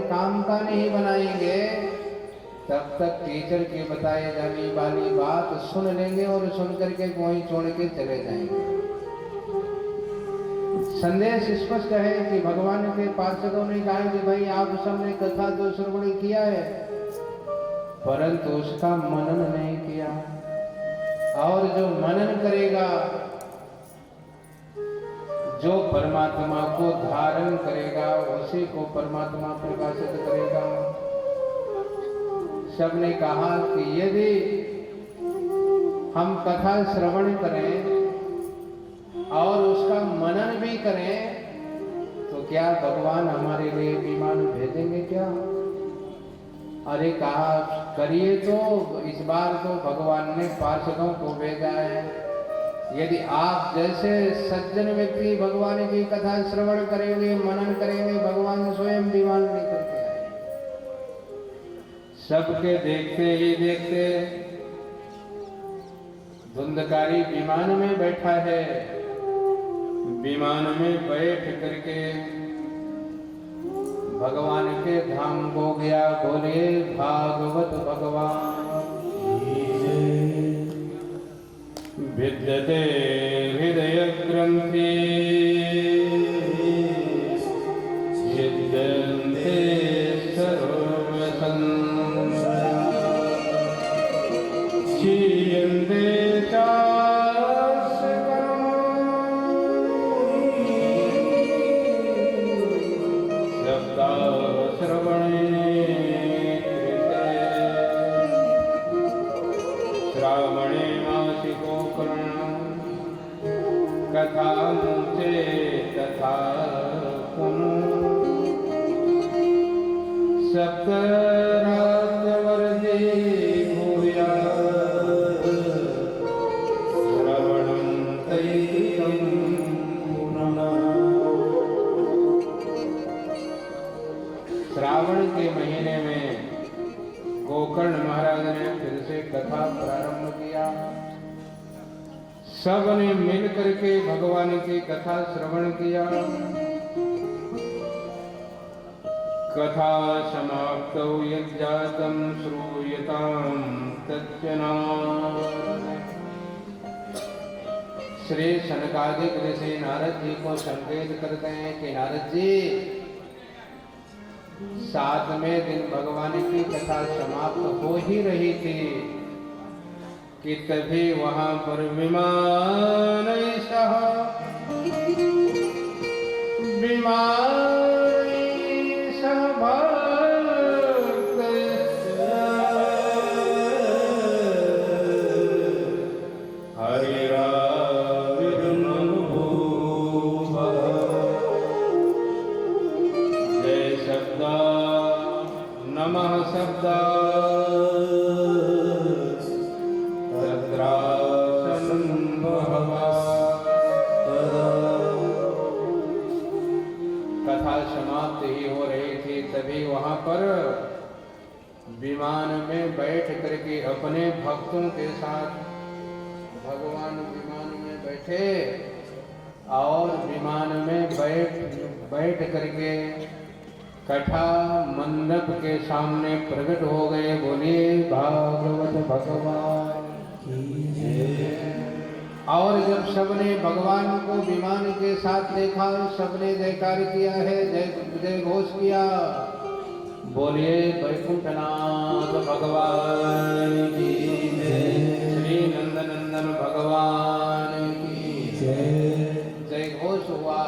काम का नहीं बनाएंगे तब तक टीचर की बताई जाने वाली बात सुन लेंगे और सुन करके वहीं छोड़ के चले जाएंगे। संदेश स्पष्ट है कि भगवान के पार्षदों ने कहा कि भाई आप सबने कथा तो श्रवण किया है परंतु उसका मनन नहीं किया, और जो मनन करेगा, जो परमात्मा को धारण करेगा उसी को परमात्मा प्रकाशित करेगा। सबने कहा कि यदि हम कथा श्रवण करें और उसका मनन भी करें तो क्या भगवान हमारे लिए विमान भेजेंगे क्या? अरे कहा करिए तो इस बार तो भगवान ने पार्षदों को भेजा है। यदि आप जैसे सज्जन व्यक्ति भगवान की कथा श्रवण करेंगे, मनन करेंगे, भगवान स्वयं विमान लेकर के आएंगे। सबके देखते ही देखते धुंधकारी विमान में बैठा है, विमान में बैठ करके भगवान के धाम को गया। बोले भागवत भगवान विद्यते हृदय ग्रंथि सिद्ध्यन्ते सर्वसंशयाः क्षीयन्ते श्रावणे मासिको कथा मुचे तथा पुनु सप्तरात्रवर्दे भूया श्रवणं तैतिकं पुनः। श्रावण के महीने में गोकर्ण महाराज ने फिर से कथा प्रारंभ किया। सब ने मिल करके भगवान की कथा श्रवण किया। कथा समाप्तौ यज्जातं श्रूयतां तच्चना। श्री सनकादिक ऋषि नारद जी को संकेत करते हैं कि नारद जी 7वें दिन भगवान की कथा समाप्त हो ही रही थी कि तभी वहां पर विमान नमः शब्द कथा समाप्त ही हो रही थी तभी वहां पर विमान में बैठ करके अपने भक्तों के साथ भगवान विमान में बैठे और विमान में बैठ करके कथा मंडप के सामने प्रकट हो गए। बोलिए भागवत भगवान की जय। और जब सबने भगवान को विमान के साथ देखा, सबने जयकार किया है, जय जय घोष किया। बोलिए वैकुंठनाथ भगवान की जय, श्री नंदनंदन भगवान की जय। जय घोष हुआ।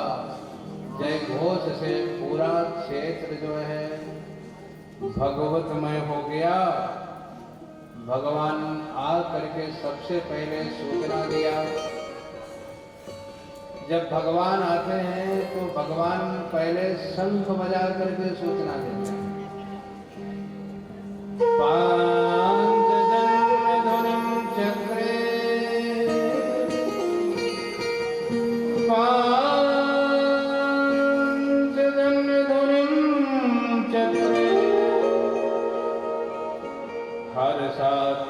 जय घोष से पूरा क्षेत्र जो है भगवतमय हो गया। भगवान आ करके सबसे पहले सूचना दिया। जब भगवान आते हैं तो भगवान पहले शंख बजा करके सूचना देते हैं। पांचजन्यध्वनिं चक्रे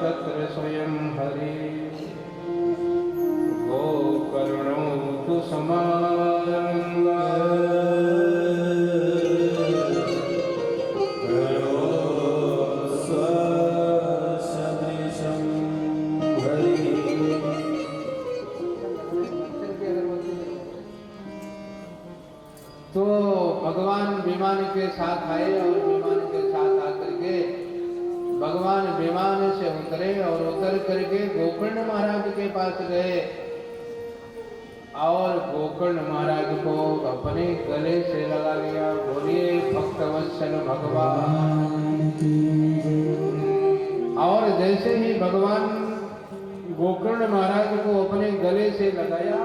तत्र स्वयं हरि गोकर्णो तु समारंभः विमान के साथ आए और विमान के साथ आकर के भगवान विमान से उतरे और उतर करके गोकर्ण महाराज के पास गए और गोकर्ण महाराज को अपने गले से लगा लिया। बोलिए भक्तवत्सल भगवान की। और जैसे ही भगवान गोकर्ण महाराज को अपने गले से लगाया,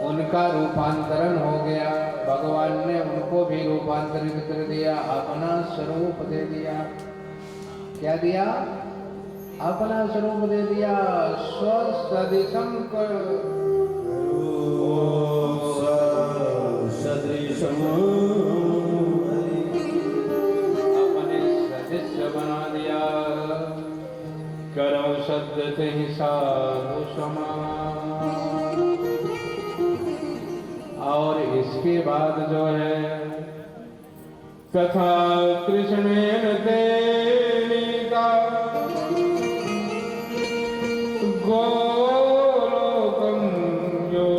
उनका रूपांतरण हो गया। भगवान ने उनको भी रूपांतरित कर दिया, अपना स्वरूप दे दिया। क्या दिया? अपना स्वरूप दे दिया। स्वसदृशम अपने सदृश बना दिया। करो शब्द से ही साधु समान। और इसके बाद जो है तथा कृष्णेन तेलिका गोलोकम यो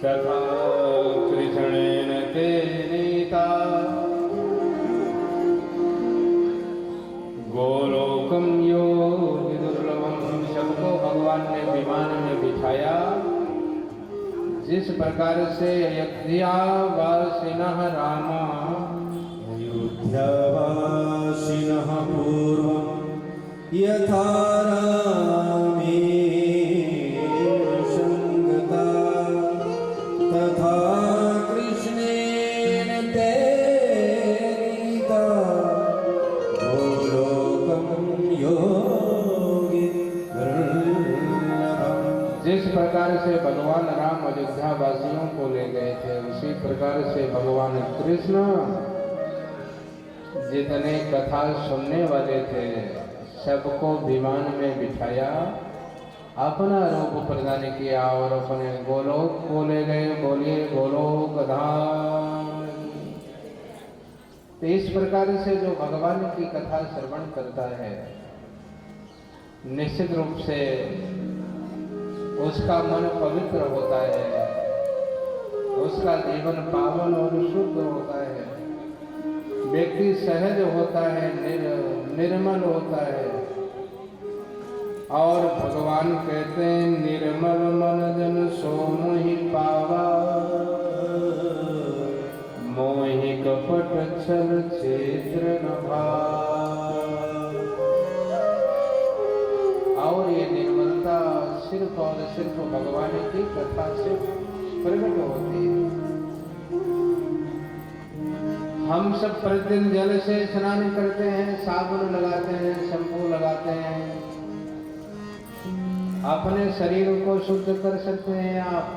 तथा कृष्णेन तेलिका गोलोकम यो दुर्लभम। सबको भगवान ने विमान में बिठाया। जिस प्रकार से अयोध्यावासिनः रामा अयोध्यावासिनः पूर्वं यथा रामेण संगता तथा कृष्णेन तेलिका गोलोकं योगिन्द्रवम्। जिस प्रकार से भगवान राम अयोध्या वासियों को ले गए थे, उसी प्रकार से भगवान कृष्ण जितने कथा सुनने वाले थे सबको विमान में बिठाया, अपना रूप प्रदान किया और अपने गोलोक को ले गए। बोलिए गोलोक धाम। तो इस प्रकार से जो भगवान की कथा श्रवण करता है, निश्चित रूप से उसका मन पवित्र होता है, उसका जीवन पावन और शुद्ध होता है, व्यक्ति सहज होता है, निर्मल होता है। और भगवान कहते हैं निर्मल मन जन सो मोहि पावा, मोहि कपट छल क्षेत्र न भाव। और ये निर्मलता सिर्फ और सिर्फ भगवान की कथा से प्रकट होती है। हम सब प्रतिदिन जल से स्नान करते हैं, साबुन लगाते हैं, शैम्पू लगाते हैं, अपने शरीर को शुद्ध कर सकते हैं आप,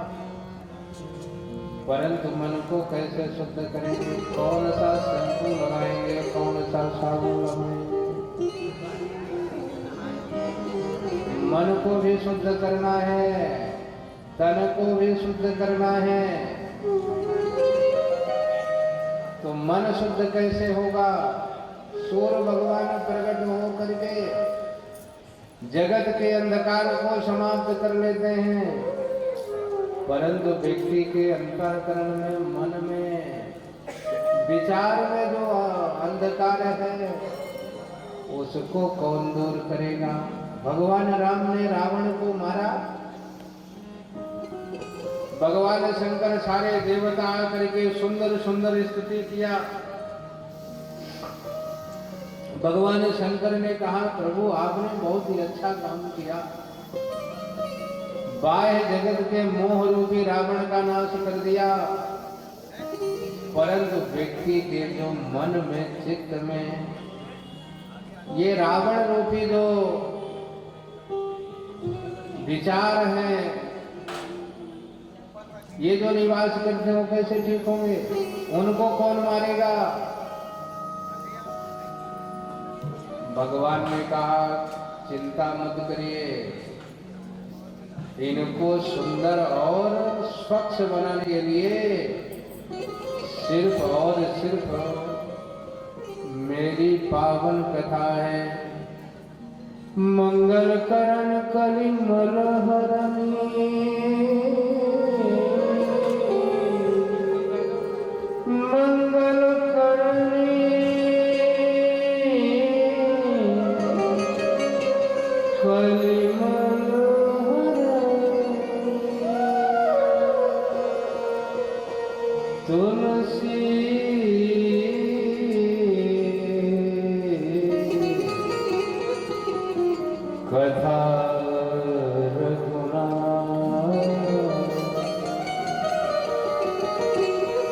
परंतु मन को कैसे शुद्ध करेंगे? कौन सा शैम्पू लगाएंगे, कौन सा साबुन लगाएंगे? मन को भी शुद्ध करना है, तन को भी शुद्ध करना है। तो मन शुद्ध कैसे होगा? सूर्य भगवान प्रकट हो करके जगत के अंधकार को समाप्त कर लेते हैं, परंतु व्यक्ति के अंतःकरण में, मन में, विचार में जो अंधकार है उसको कौन दूर करेगा? भगवान राम ने रावण को मारा, भगवान शंकर सारे देवता आकर के सुंदर सुंदर स्तुति किया। भगवान शंकर ने कहा प्रभु आपने बहुत ही अच्छा काम किया, बाह्य जगत के मोह रूपी रावण का नाश कर दिया, परंतु व्यक्ति के जो मन में, चित्त में ये रावण रूपी जो विचार हैं, ये जो निवास करते हो कैसे ठीक होंगे? उनको कौन मारेगा? भगवान ने कहा चिंता मत करिए, इनको सुंदर और स्वच्छ बनाने के लिए सिर्फ और सिर्फ मेरी पावन कथा है, मंगल करण कलिमल हरणी मंगल करणी कलिमल तुलसी कथा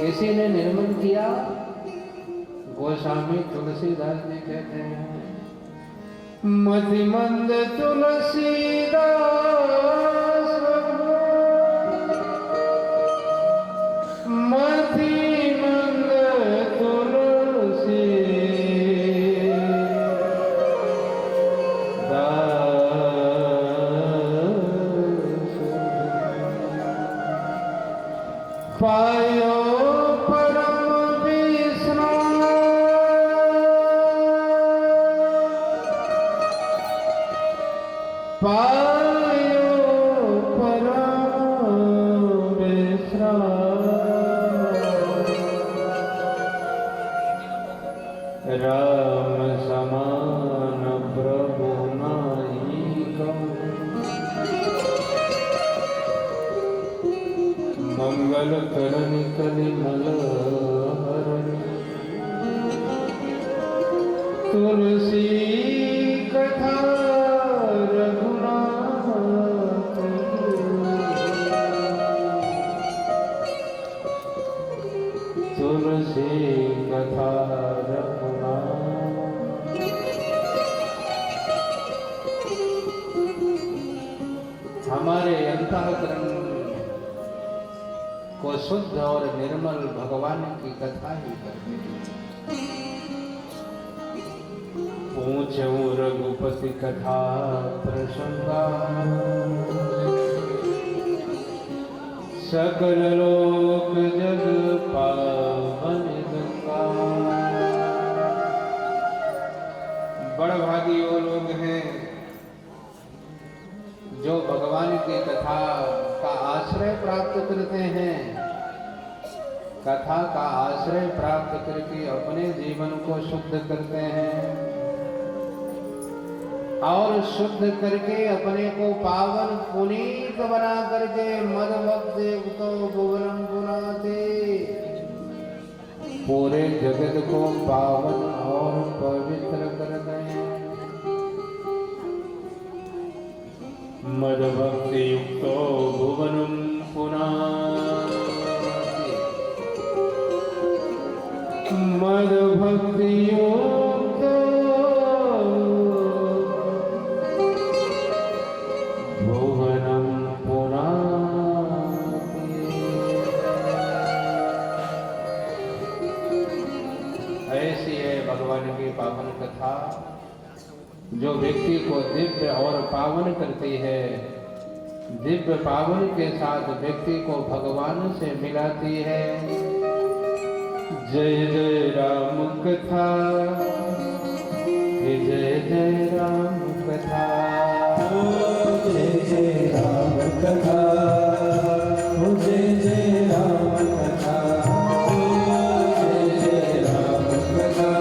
किसी ने निर्मल किया, गोस्वामी तुलसीदास जी कहते हैं मतिमंद तुलसीदास मतिमंद तुलसी पायो परम विश्राम पायो परम विश्राम राम समान प्रभु नाई मंगल करण कलिमल हरणी तुलसी कथा रघुनाथ तुलसी कथा रघुनाथ। हमारे अंतःकरण को शुद्ध और निर्मल भगवान की कथा ही करते हैं। पूछूं रघुपति कथा प्रसंगा सकल लोक जग पावन गंगा। बड़भागी वो लोग हैं जो भगवान की कथा का आश्रय प्राप्त करते हैं, कथा का आश्रय प्राप्त करके अपने जीवन को शुद्ध करते हैं और शुद्ध करके अपने को पावन पुनीत बना करके मदभक्त युक्तो भुवनं पुनाते पूरे जगत को पावन और पवित्र करते हैं। मदभक्ति युक्तो भुवनं पुनाति मदभक्ति युक्तो भुवनं पुनाति। ऐसी है भगवान की पावन कथा जो व्यक्ति को दिव्य और पावन करती है। दिव्य पावन के साथ व्यक्ति को भगवान से मिलाती है। जय जय राम कथा, जय जय राम कथा, जय जय राम कथा, जय जय राम कथा, जय जय राम कथा,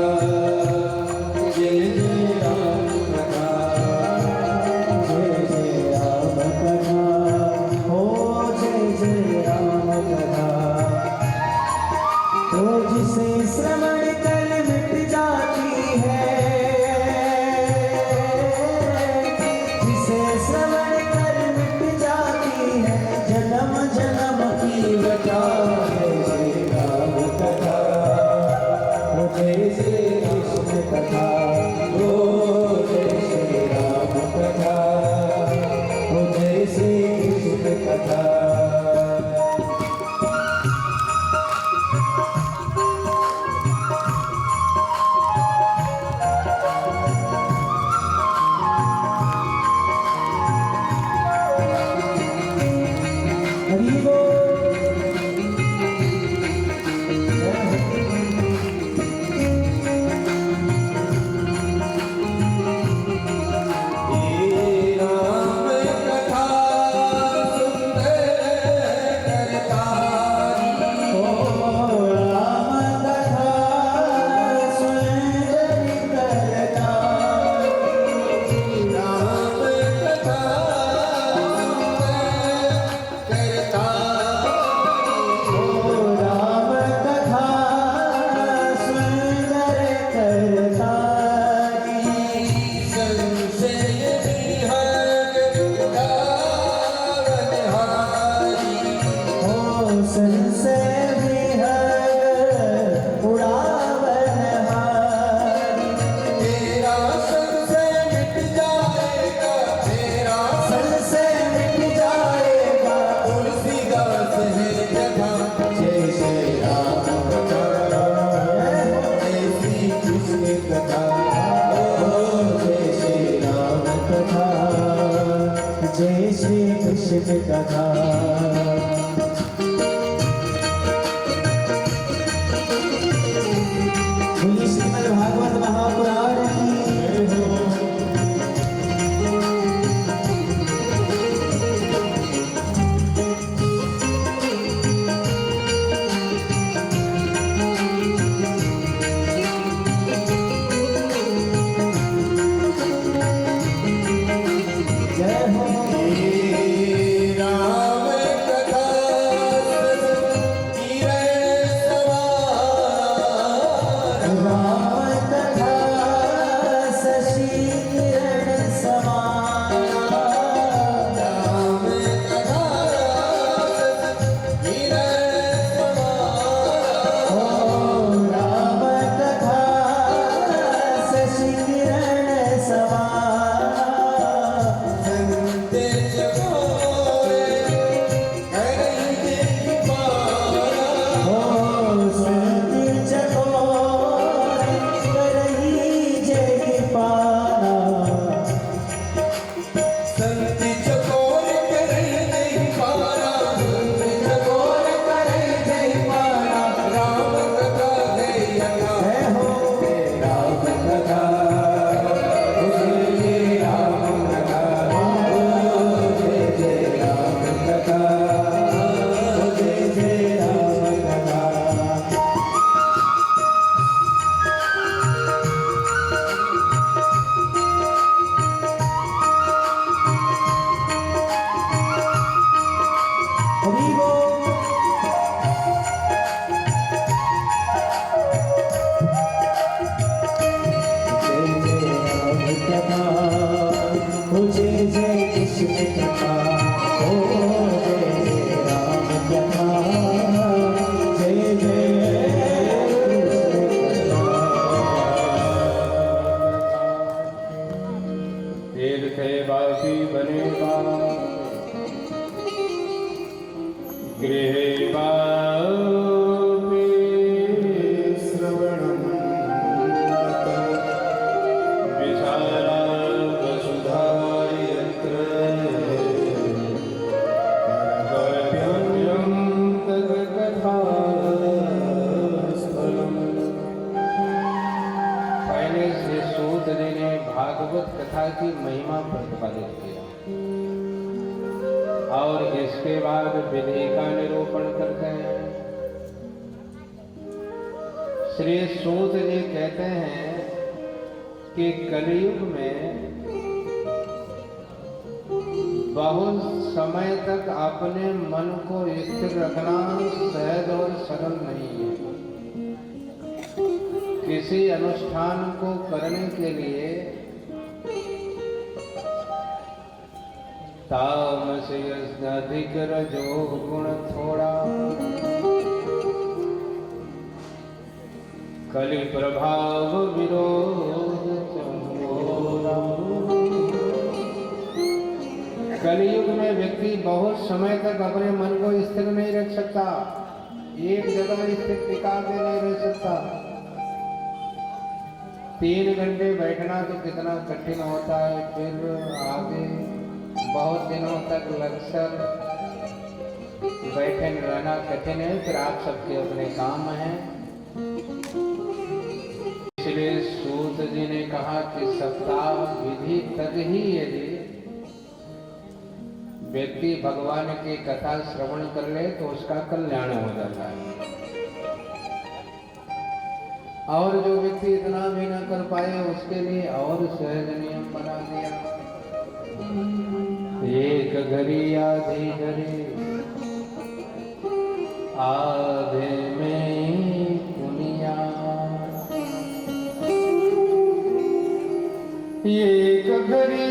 जय जय राम कथा, जय जय राम कथा, हो जय जय राम कथा। तो जिसे श्रवण कर मिट जाती है, जिसे श्रवण कर मिट जाती है जन्म जन्म की वजह। जय जय राम कथा, ओ जय जय कृष्ण कथा, ओ जय श्री राम कथा, ओ जय श्री कृष्ण कथा। हरि बोल। जय श्री कृष्ण कथा। बोलिए श्रीमद् भागवत महापुराण की जय हो। भागवत कथा की महिमा प्रतिपादित किया और इसके बाद विधि का निरूपण करते हैं। श्री सूत जी कहते हैं कि कलयुग में बहुत समय तक अपने मन को स्थिर रखना सहज और सरल नहीं है। किसी अनुष्ठान को करने के लिए तामस अधिक रजो गुण थोड़ा, कलि प्रभाव विरोध चंगोरा। कलयुग में व्यक्ति बहुत समय तक अपने मन को स्थिर नहीं रख सकता, एक जगह स्थिर टिका के नहीं रह सकता। 3 घंटे बैठना तो कितना कठिन होता है, फिर आगे बहुत दिनों तक लक्षण बैठे रहना कठिन है। फिर आप सबके अपने काम हैं, इसलिए सूत जी ने कहा कि सप्ताह विधि तक ही यदि व्यक्ति भगवान की कथा श्रवण कर ले तो उसका कल्याण हो जाता है। और जो व्यक्ति इतना भी न कर पाए उसके लिए और सहज नियम बना दिया। एक घड़ी आधी घड़ी आधे में दुनिया, एक घड़ी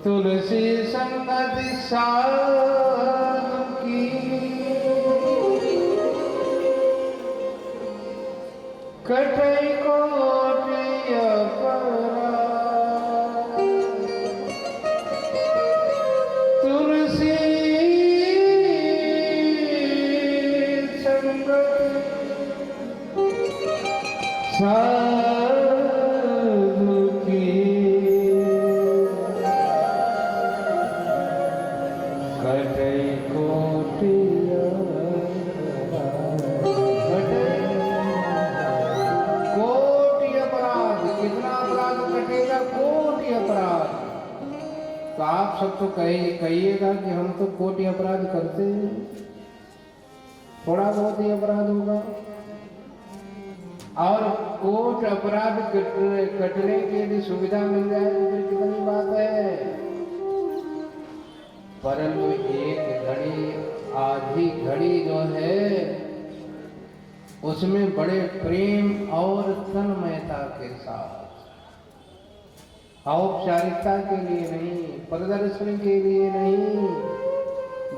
तुलसी संगति साधु की कटई कोटि अपराध तुलसी संगति साधु की कटई कोटि कोटि अपराध। कितना अपराध कटेगा? कोटि अपराध। तो आप सब तो कहिएगा कि हम तो कोटि अपराध करते हैं, थोड़ा बहुत ही अपराध होगा। और कोट अपराध कटने के लिए सुविधा मिल जाए तो फिर कितनी बात है। परंतु एक घड़ी, आधी घड़ी जो है उसमें बड़े प्रेम और तन्मयता के साथ, औपचारिकता के लिए नहीं, प्रदर्शन के लिए नहीं,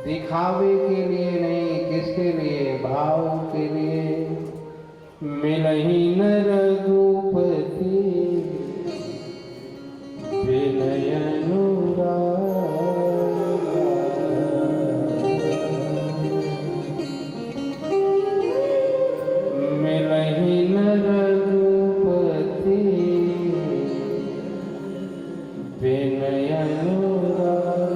दिखावे के लिए नहीं, किसके लिए? भाव के लिए। मिलहि न रघुपति विनय अनुराग, मिलहि न रघुपति विनय अनुराग।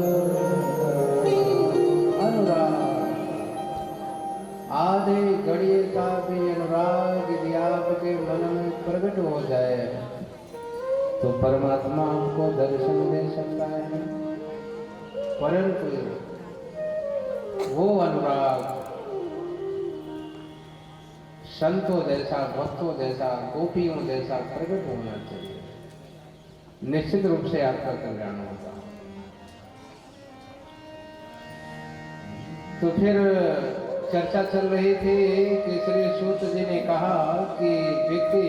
आधे घड़िए का भी अनुराग यदि आपके मन में प्रकट हो जाए तो परमात्मा आपको दर्शन दे सकता है। परंतु वो अनुराग संतों जैसा, भक्तों जैसा, गोपियों जैसा प्रकट होना चाहिए। निश्चित रूप से आपका कल्याण होगा। तो फिर चर्चा चल रही थी कि श्री सूत जी ने कहा कि व्यक्ति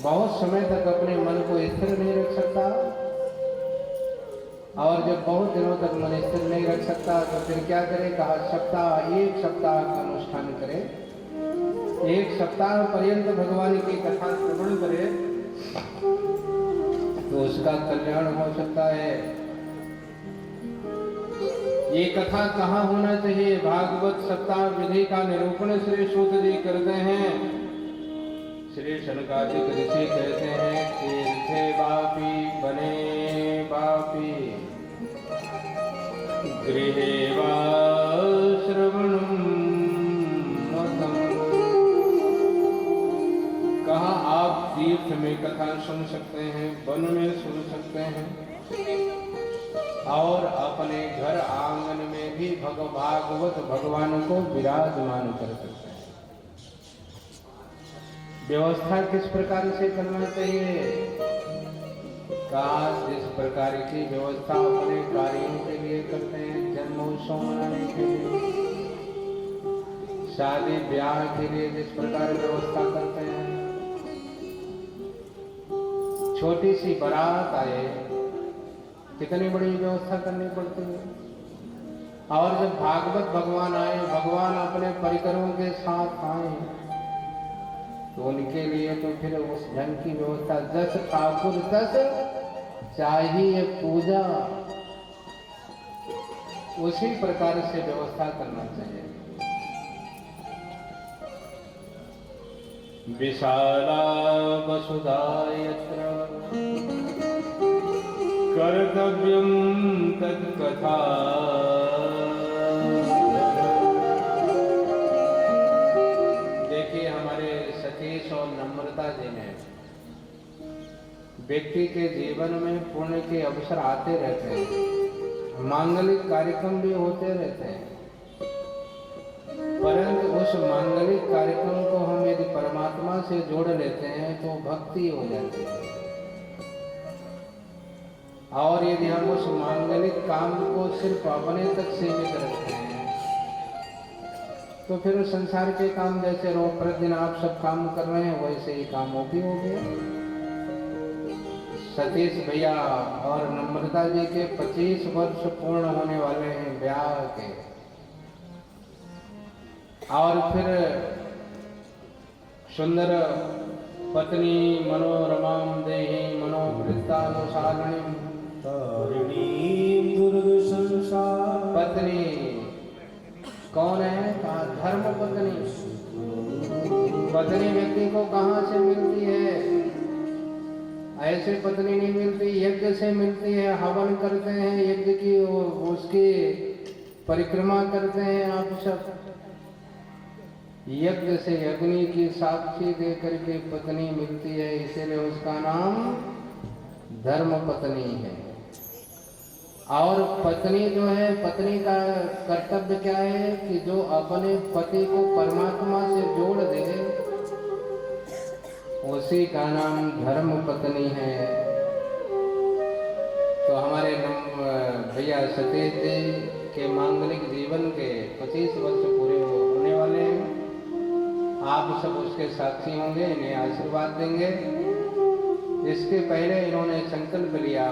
बहुत समय तक अपने मन को स्थिर नहीं रख सकता, और जब बहुत दिनों तक मन स्थिर नहीं रख सकता तो फिर क्या करे? कहा एक सप्ताह का अनुष्ठान करे, एक सप्ताह पर्यंत भगवान की कथा श्रवण करे तो उसका कल्याण हो सकता है। ये कथा कहाँ होना चाहिए? भागवत सप्ताह विधि का निरूपण श्री सूत जी करते हैं। श्री शनकादिक ऋषि कहते हैं तीर्थे वापी बने वापी गृहे वा श्रवणं मतम्। कहा आप तीर्थ में कथा सुन सकते हैं, वन में सुन सकते हैं, और अपने घर आंगन में भी भागवत भगवान को विराजमान कर सकते हैं। व्यवस्था किस प्रकार से करना चाहिए? कहा जिस प्रकार की व्यवस्था अपने कार्यों के लिए करते हैं, जन्मोत्सव मनाने के लिए, शादी ब्याह के लिए जिस प्रकार व्यवस्था करते हैं, छोटी सी बारात आए कितनी बड़ी व्यवस्था करनी पड़ती है। और जब भागवत भगवान आए, भगवान अपने परिकरों के साथ आए तो उनके लिए तो फिर उस ढंग की व्यवस्था, जस ठाकुर तस चाहिए पूजा, उसी प्रकार से व्यवस्था करना चाहिए। विशाला वसुधा यत्र कर्तव्यं तत्कथा। देखिए हमारे सतीश और नम्रता जी ने, व्यक्ति के जीवन में पुण्य के अवसर आते रहते हैं, मांगलिक कार्यक्रम भी होते रहते हैं, परंतु उस मांगलिक कार्यक्रम को हम यदि परमात्मा से जोड़ लेते हैं तो भक्ति हो जाती है। और यदि हम उस मांगलिक काम को सिर्फ अपने तक सीमित रखते हैं तो फिर संसार के काम जैसे रोज प्रतिदिन आप सब काम कर रहे हैं वैसे ही काम वो भी हो गया। सतीश भैया और नम्रता जी के 25 वर्ष पूर्ण होने वाले हैं ब्याह के। और फिर सुंदर पत्नी मनोरमाम देहि मनोवृत्तानुसारिणी तारिणी दुर्ग संसार। पत्नी कौन है? कहा धर्म पत्नी। पत्नी व्यक्ति को कहाँ से मिलती है? ऐसे पत्नी नहीं मिलती, यज्ञ से मिलती है। हवन करते हैं, यज्ञ की उसकी परिक्रमा करते हैं आप सब। यज्ञ से अग्नि की साक्षी दे करके पत्नी मिलती है, इसीलिए उसका नाम धर्म पत्नी है। और पत्नी जो है, पत्नी का कर्तव्य क्या है कि जो अपने पति को परमात्मा से जोड़ दे, उसी का नाम धर्म पत्नी है। तो हमारे भैया सतीश जी के मांगलिक जीवन के 25 वर्ष पूरे होने वाले हैं। आप सब उसके साक्षी होंगे, इन्हें आशीर्वाद देंगे। इसके पहले इन्होंने संकल्प लिया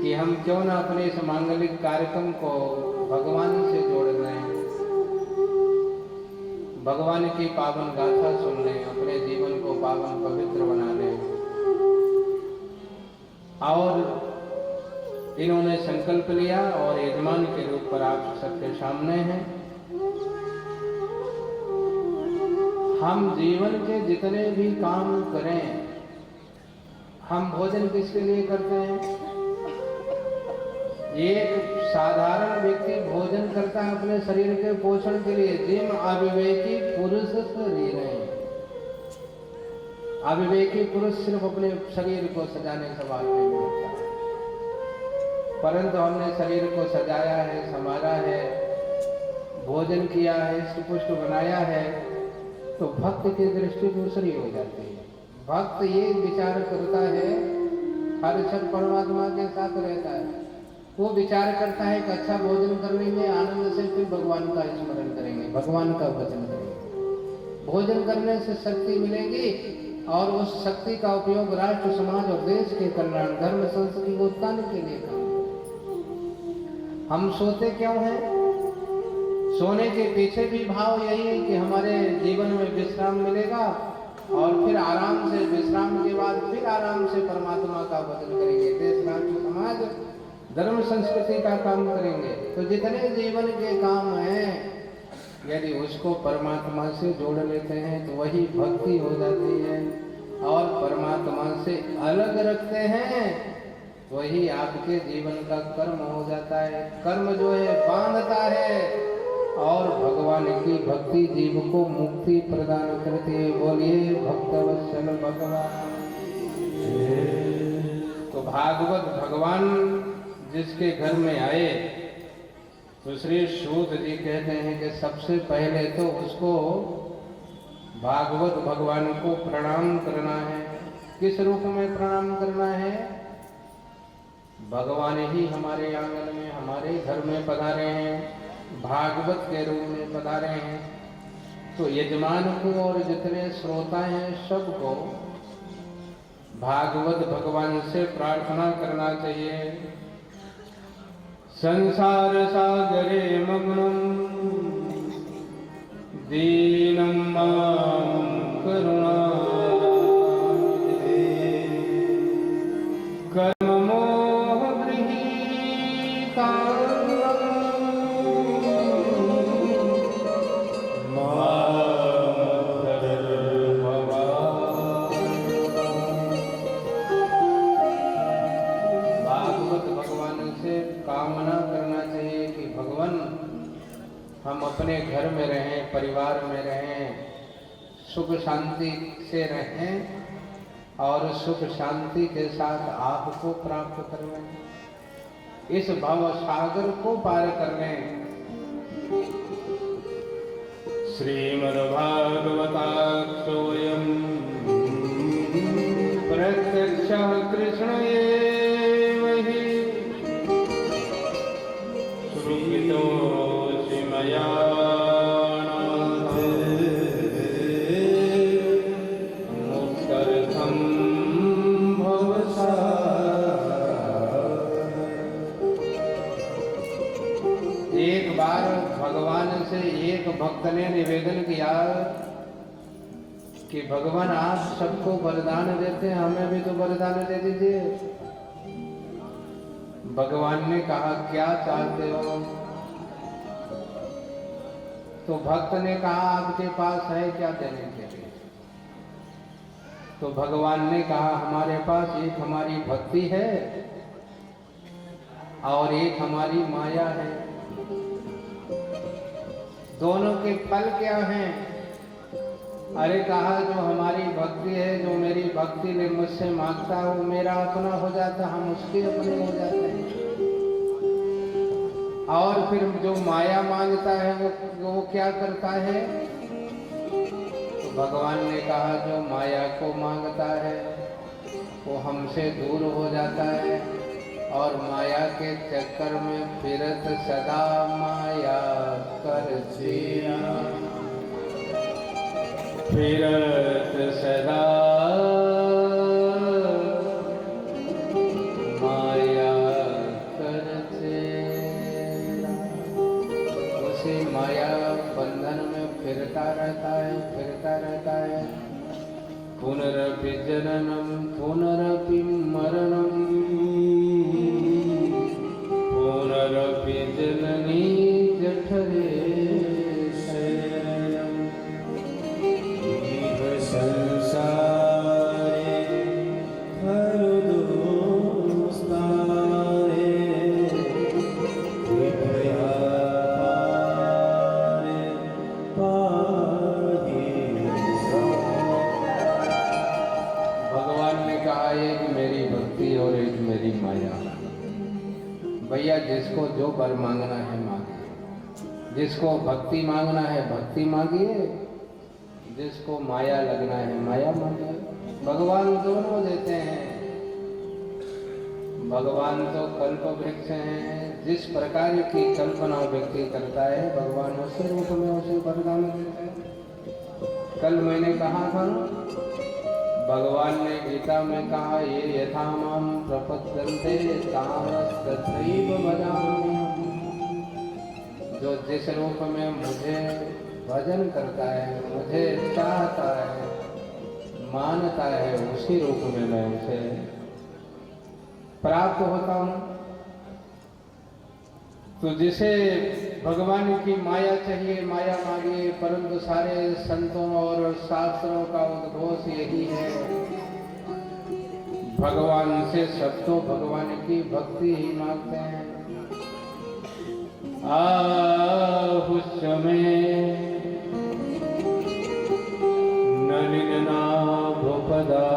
कि हम क्यों ना अपने इस मांगलिक कार्यक्रम को भगवान से जोड़ दें, भगवान की पावन गाथा सुन लें, अपने जीवन को पावन पवित्र बना लें। और इन्होंने संकल्प लिया और यजमान के रूप पर आप सबके सामने हैं। हम जीवन के जितने भी काम करें, हम भोजन किसके लिए करते हैं? एक साधारण व्यक्ति भोजन करता है अपने शरीर के पोषण के लिए। जिम अविवेकी पुरुष शरीर है। अविवेकी पुरुष सिर्फ अपने शरीर को सजाने से बात नहीं करता, परंतु हमने शरीर को सजाया है, संवारा है, भोजन किया है, पुष्ट बनाया है, तो भक्त की दृष्टि दूसरी हो जाती है। भक्त ये विचार करता है, हर क्षण परमात्मा के साथ रहता है। वो विचार करता है कि अच्छा भोजन करने में आनंद से फिर भगवान का स्मरण करेंगे, भगवान का भजन करेंगे। भोजन करने से शक्ति मिलेगी और उस शक्ति का उपयोग राष्ट्र, समाज और देश के कल्याण, धर्म संस्कृति के उत्थान के लिए करेंगे। हम सोते क्यों हैं? सोने के पीछे भी भाव यही है कि हमारे जीवन में विश्राम मिलेगा और फिर आराम से, विश्राम के बाद फिर आराम से परमात्मा का भजन करेंगे, देश, राष्ट्र, समाज, धर्म संस्कृति का काम करेंगे। तो जितने जीवन के काम हैं, यदि उसको परमात्मा से जोड़ लेते हैं तो वही भक्ति हो जाती है। और परमात्मा से अलग रखते हैं, वही आपके जीवन का कर्म हो जाता है। कर्म जो है बांधता है और भगवान की भक्ति जीव को मुक्ति प्रदान करती है। बोलिए भक्तवत्सल भगवान। तो भागवत भगवान जिसके घर में आए, तो श्री सूत जी कहते हैं कि सबसे पहले तो उसको भागवत भगवान को प्रणाम करना है। किस रूप में प्रणाम करना है? भगवान ही हमारे आंगन में, हमारे घर में पधारे हैं, भागवत के रूप में पधारे हैं। तो यजमान को और जितने श्रोता हैं सबको भागवत भगवान से प्रार्थना करना चाहिए। संसार सागरे मग्नं दीनं मां करुणानिधे कर्ममोह गृहीतां कामना करना चाहिए कि भगवान हम अपने घर में रहें, परिवार में रहें, सुख शांति से रहें और सुख शांति के साथ आपको प्राप्त कर लें, इस भव सागर को पार कर लें। श्रीमद्भागवताक्षोऽयं प्रत्यक्षः कृष्ण एव हि श्रुतोऽसि मया मुक्त्यर्थं एक बार भगवान से एक भक्त ने निवेदन किया कि भगवान आप सबको वरदान देते हैं, हमें भी तो वरदान दे दीजिए। भगवान ने कहा क्या चाहते हो? तो भक्त ने कहा आपके पास है क्या देने के लिए? तो भगवान ने कहा हमारे पास एक हमारी भक्ति है और एक हमारी माया है। दोनों के फल क्या हैं? अरे कहा जो हमारी भक्ति है, जो मेरी भक्ति ने मुझसे मांगता है वो मेरा अपना हो जाता, हम उसके अपने हो जाते हैं। और फिर जो माया मांगता है वो क्या करता है? तो भगवान ने कहा जो माया को मांगता है वो हमसे दूर हो जाता है और माया के चक्कर में फिरत सदा माया करती, फिरत सदा माया करते, उसी माया बंधन में फिरता रहता है, फिरता रहता है। पुनरपि जननम पुनरपि मरणम पुनरपि जननी जठरे शयनम इह संसारे हरदोस्तारे कृपया पाहि। भगवान ने कहा एक मेरी भक्ति और एक मेरी माया। भैया जिसको जो वर मांगना है मांगिए, जिसको भक्ति मांगना है भक्ति मांगिए, जिसको माया लगना है माया मांगिए। भगवान दोनों देते हैं। भगवान तो कल्प वृक्ष हैं, जिस प्रकार की कल्पना व्यक्ति करता है भगवान उसी रूप में उसे वरदान देते हैं। कल मैंने कहा था भगवान ने गीता में कहा ये यथा माम प्रपद्यन्ते तामस्तथैव भजामि। जो जिस रूप में मुझे भजन करता है, मुझे चाहता है, मानता है, उसी रूप में मैं उसे प्राप्त होता हूँ। तो जिसे भगवान की माया चाहिए माया मांगिए, परंतु सारे संतों और शास्त्रों का उद्घोष यही है भगवान से सब तो भगवान की भक्ति ही मांगते हैं। आहुष में नलिनाभुपदा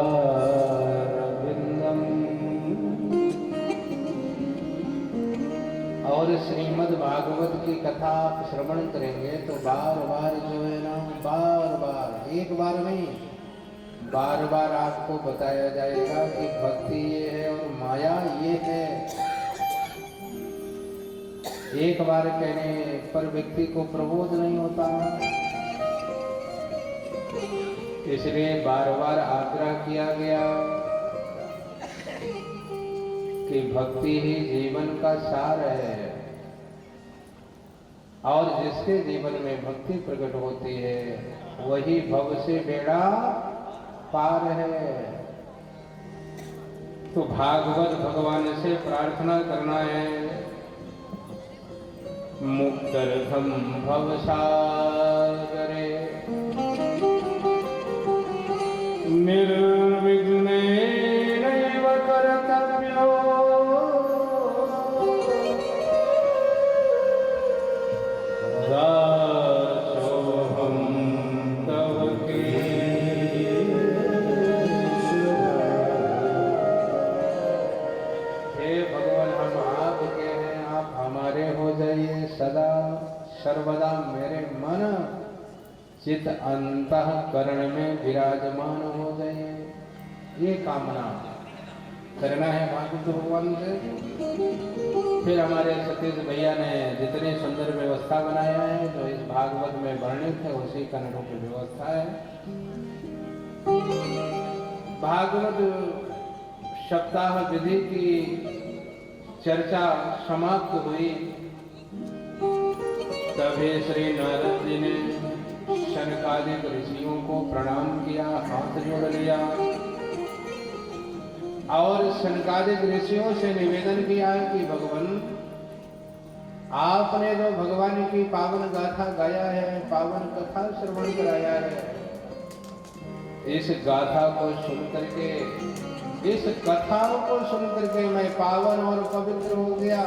और श्रीमद् भागवत की कथा आप श्रवण करेंगे तो बार बार जो है ना, बार बार, एक बार नहीं, बार बार आपको बताया जाएगा कि भक्ति ये है और माया ये है। एक बार कहने पर व्यक्ति को प्रबोध नहीं होता, इसलिए बार बार आग्रह किया गया कि भक्ति ही जीवन का सार है और जिसके जीवन में भक्ति प्रकट होती है वही भव से बेड़ा पार है। तो भागवत भगवान से प्रार्थना करना है मुक्तर्थम भवसागरे निर्विघ्नेनैव कर्तव्यो दासोऽहं तव हे भगवान हम आपके हैं, आप हमारे हो जाइए सदा सर्वदा मेरे मन चित अंतःकरण में विराजमान हो जाइए। ये कामना करना है भागवत भगवान से। फिर हमारे सतीश भैया ने जितनी सुंदर व्यवस्था बनाया है जो इस भागवत में वर्णित है उसी का अनुरूप व्यवस्था है। भागवत सप्ताह विधि की चर्चा समाप्त हुई। तभी श्री नारद जी ने शनकादिक ऋषियों को प्रणाम किया, हाथ जोड़ लिया और शनकादिक ऋषियों से निवेदन किया कि भगवान, आपने जो भगवान की पावन गाथा गाया है, पावन कथा श्रवण कराया है, इस गाथा को सुन करके, इस कथा को सुन करके मैं पावन और पवित्र हो गया,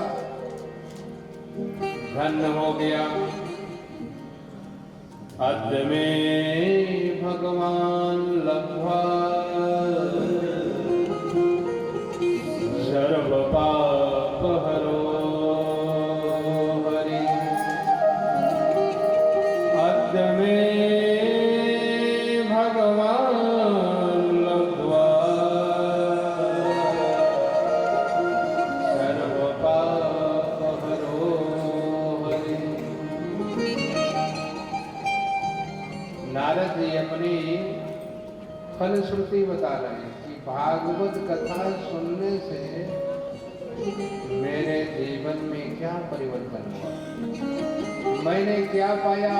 धन्य हो गया। अद्य में भगवान लब्ध्वा सर्व पाप हरो हरि। अद्य में भगवान लब्ध्वा सर्व पाप हरो हरि। नारद जी अपनी फलश्रुति बता रहे हैं कि भागवत कथा सुनने से मेरे जीवन में क्या परिवर्तन हुआ, मैंने क्या पाया।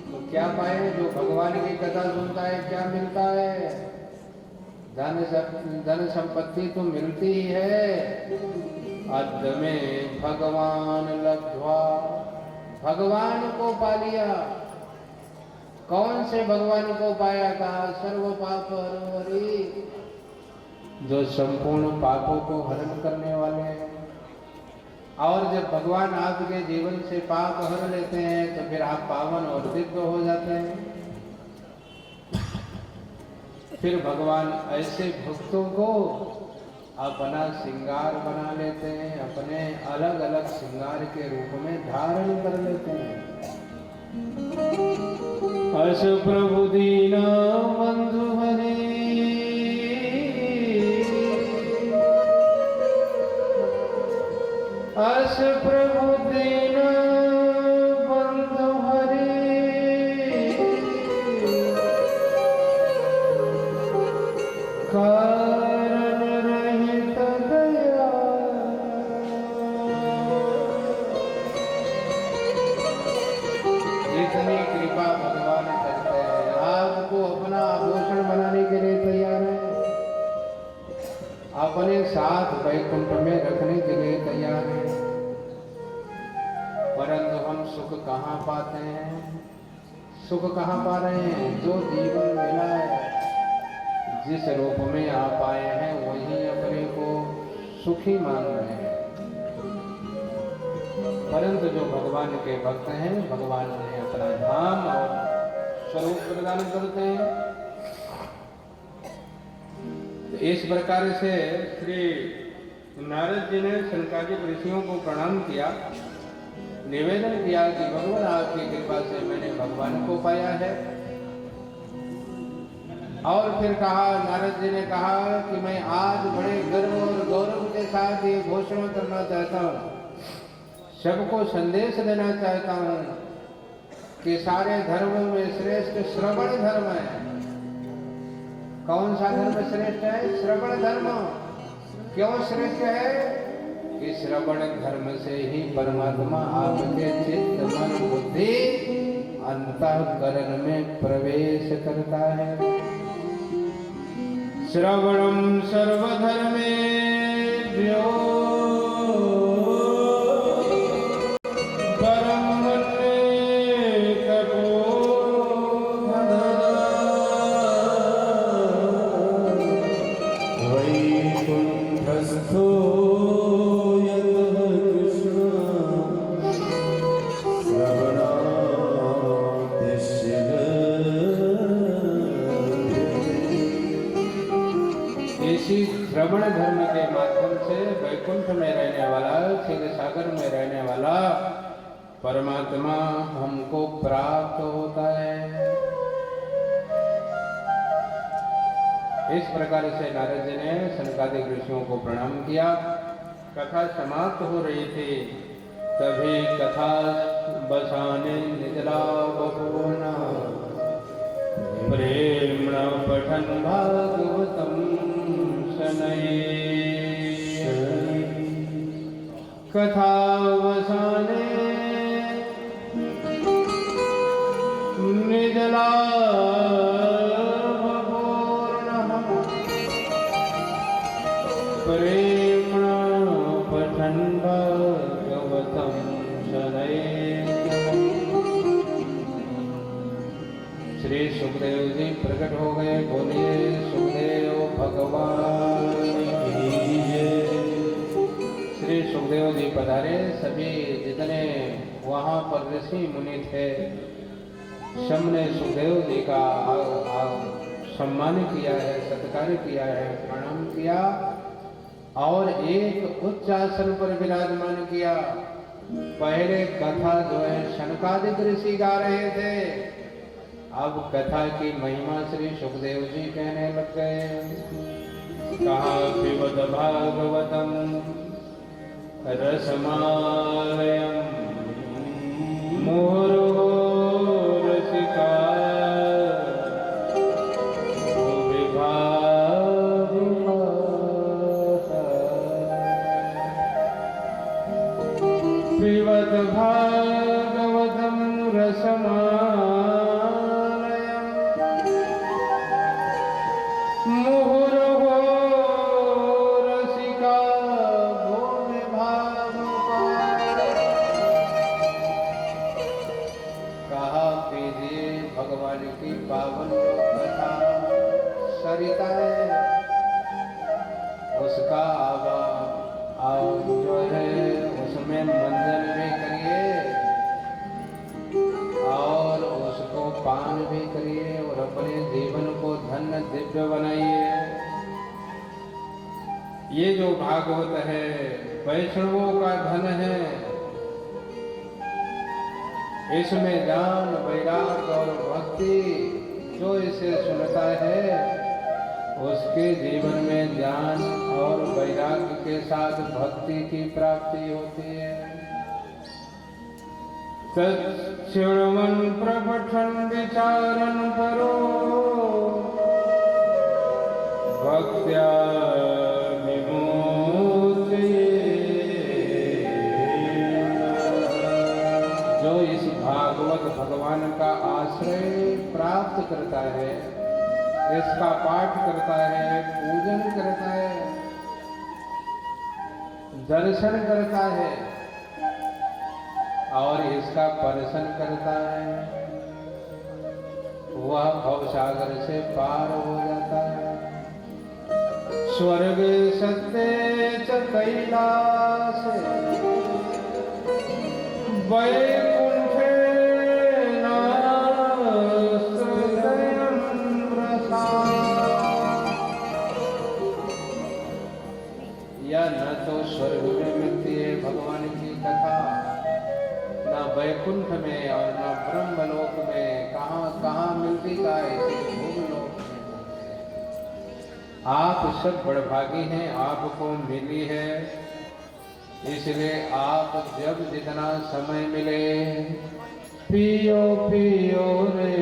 तो क्या पाए? जो भगवान की कथा सुनता है क्या मिलता है? धन संपत्ति तो मिलती ही है। अद्य में भगवान लब्ध्वा, भगवान को पा लिया। कौन से भगवान को पाया था? सर्व पाप हरो हरि, जो संपूर्ण पापों को हरण करने वाले हैं। और जब भगवान आपके जीवन से पाप हर लेते हैं तो फिर आप पावन और दिव्य हो जाते हैं। फिर भगवान ऐसे भक्तों को अपना श्रृंगार बना लेते हैं, अपने अलग अलग श्रृंगार के रूप में धारण कर लेते हैं। अस प्रभु दीना बंधु हरे, अस प्रभु दीना बंधु हरे, कारण रहित दया। इतनी कृपा भगवान करते हैं, आपको अपना आभूषण बनाने के लिए तैयार है, अपने साथ वैकुंठ में रखने के लिए तैयार है। परंतु हम सुख कहाँ पाते हैं? सुख कहाँ पा रहे हैं? जो जीवन मिला है, जिस रूप में आप आए हैं वही अपने को सुखी मान रहे हैं। परंतु जो भगवान के भक्त हैं, भगवान उन्हें अपना धाम और स्वरूप प्रदान करते हैं। तो इस प्रकार से श्री नारद जी ने शनकादिक ऋषियों को प्रणाम किया, निवेदन किया कि भगवान आपकी कृपा से मैंने भगवान को पाया है। और फिर कहा, नारद जी ने कहा कि मैं आज बड़े गर्व और गौरव के साथ ये घोषणा करना चाहता हूँ, सबको संदेश देना चाहता हूँ कि सारे धर्मों में श्रेष्ठ श्रवण धर्म है। कौन सा धर्म श्रेष्ठ है? श्रवण धर्म। क्यों श्रेष्ठ है? कि श्रवण धर्म से ही परमात्मा आपके चित्त मन बुद्धि अंतःकरण में प्रवेश करता है। श्रवणम सर्वधर्मेभ्यो परम मन्ये तपोधन वैकुंठस्थो यतः कृष्ण इसी श्रवण धर्म के माध्यम से वैकुंठ में रहने वाला, क्षीर सागर में रहने वाला परमात्मा हमको प्राप्त होता है। इस प्रकार से नारद जी ने शनकादिक ऋषियों को प्रणाम किया। कथा समाप्त हो रही थी, तभी कथा बसाने निजला बपूर्णा प्रेम पठन भागवतम शनैः। कथा वसाने भागवतं शरैः। श्री सुखदेव जी प्रकट हो गए। बोलिए सुखदेव भगवान की जय। श्री सुखदेव जी पधारे। सभी जितने वहाँ पर ऋषि मुनि थे सबने सुखदेव जी का सम्मान किया है, सत्कार किया है, प्रणाम किया और एक उच्च आसन पर विराजमान किया। पहले कथा जो है शनकादिक ऋषि गा रहे थे, अब कथा की महिमा श्री सुखदेव जी कहने लग गए। कहा पिबत भागवतम रसमालयम मुहुर्मुहुः रसिका पिबत भागवतम रसमालयम मुहुर्मुहुः रसिका भूमि कहा कीजिए भगवान की पावन कथा सरिता है, उसका जो है उसमें मंजन भी करिए और उसको पान भी करिए और अपने जीवन को धन्य दिव्य बनाइए। ये जो भागवत है वैष्णवों का धन है। इसमें ज्ञान वैराग और भक्ति जो इसे सुनता है उसके जीवन में ज्ञान और वैराग्य के साथ भक्ति की प्राप्ति होती है। तच्छृण्वन् प्रपठन् विचारन् परो भक्त्या जो इस भागवत भगवान का आश्रय प्राप्त करता है, इसका पाठ करता है, पूजन करता है, दर्शन करता है और इसका स्पर्शन करता है, वह भवसागर से पार हो जाता है। स्वर्ग सत्य च कैलास वैकुंठे नास्त्रयं या न तो स्वर्ग में मिलती है भगवान की कथा, न वैकुंठ में और न ब्रह्मलोक में। कहाँ कहाँ मिलती का ऐसे भूलोक में। आप सब बड़भागी हैं, आपको मिली है, इसलिए आप जब जितना समय मिले पियो पियो रे,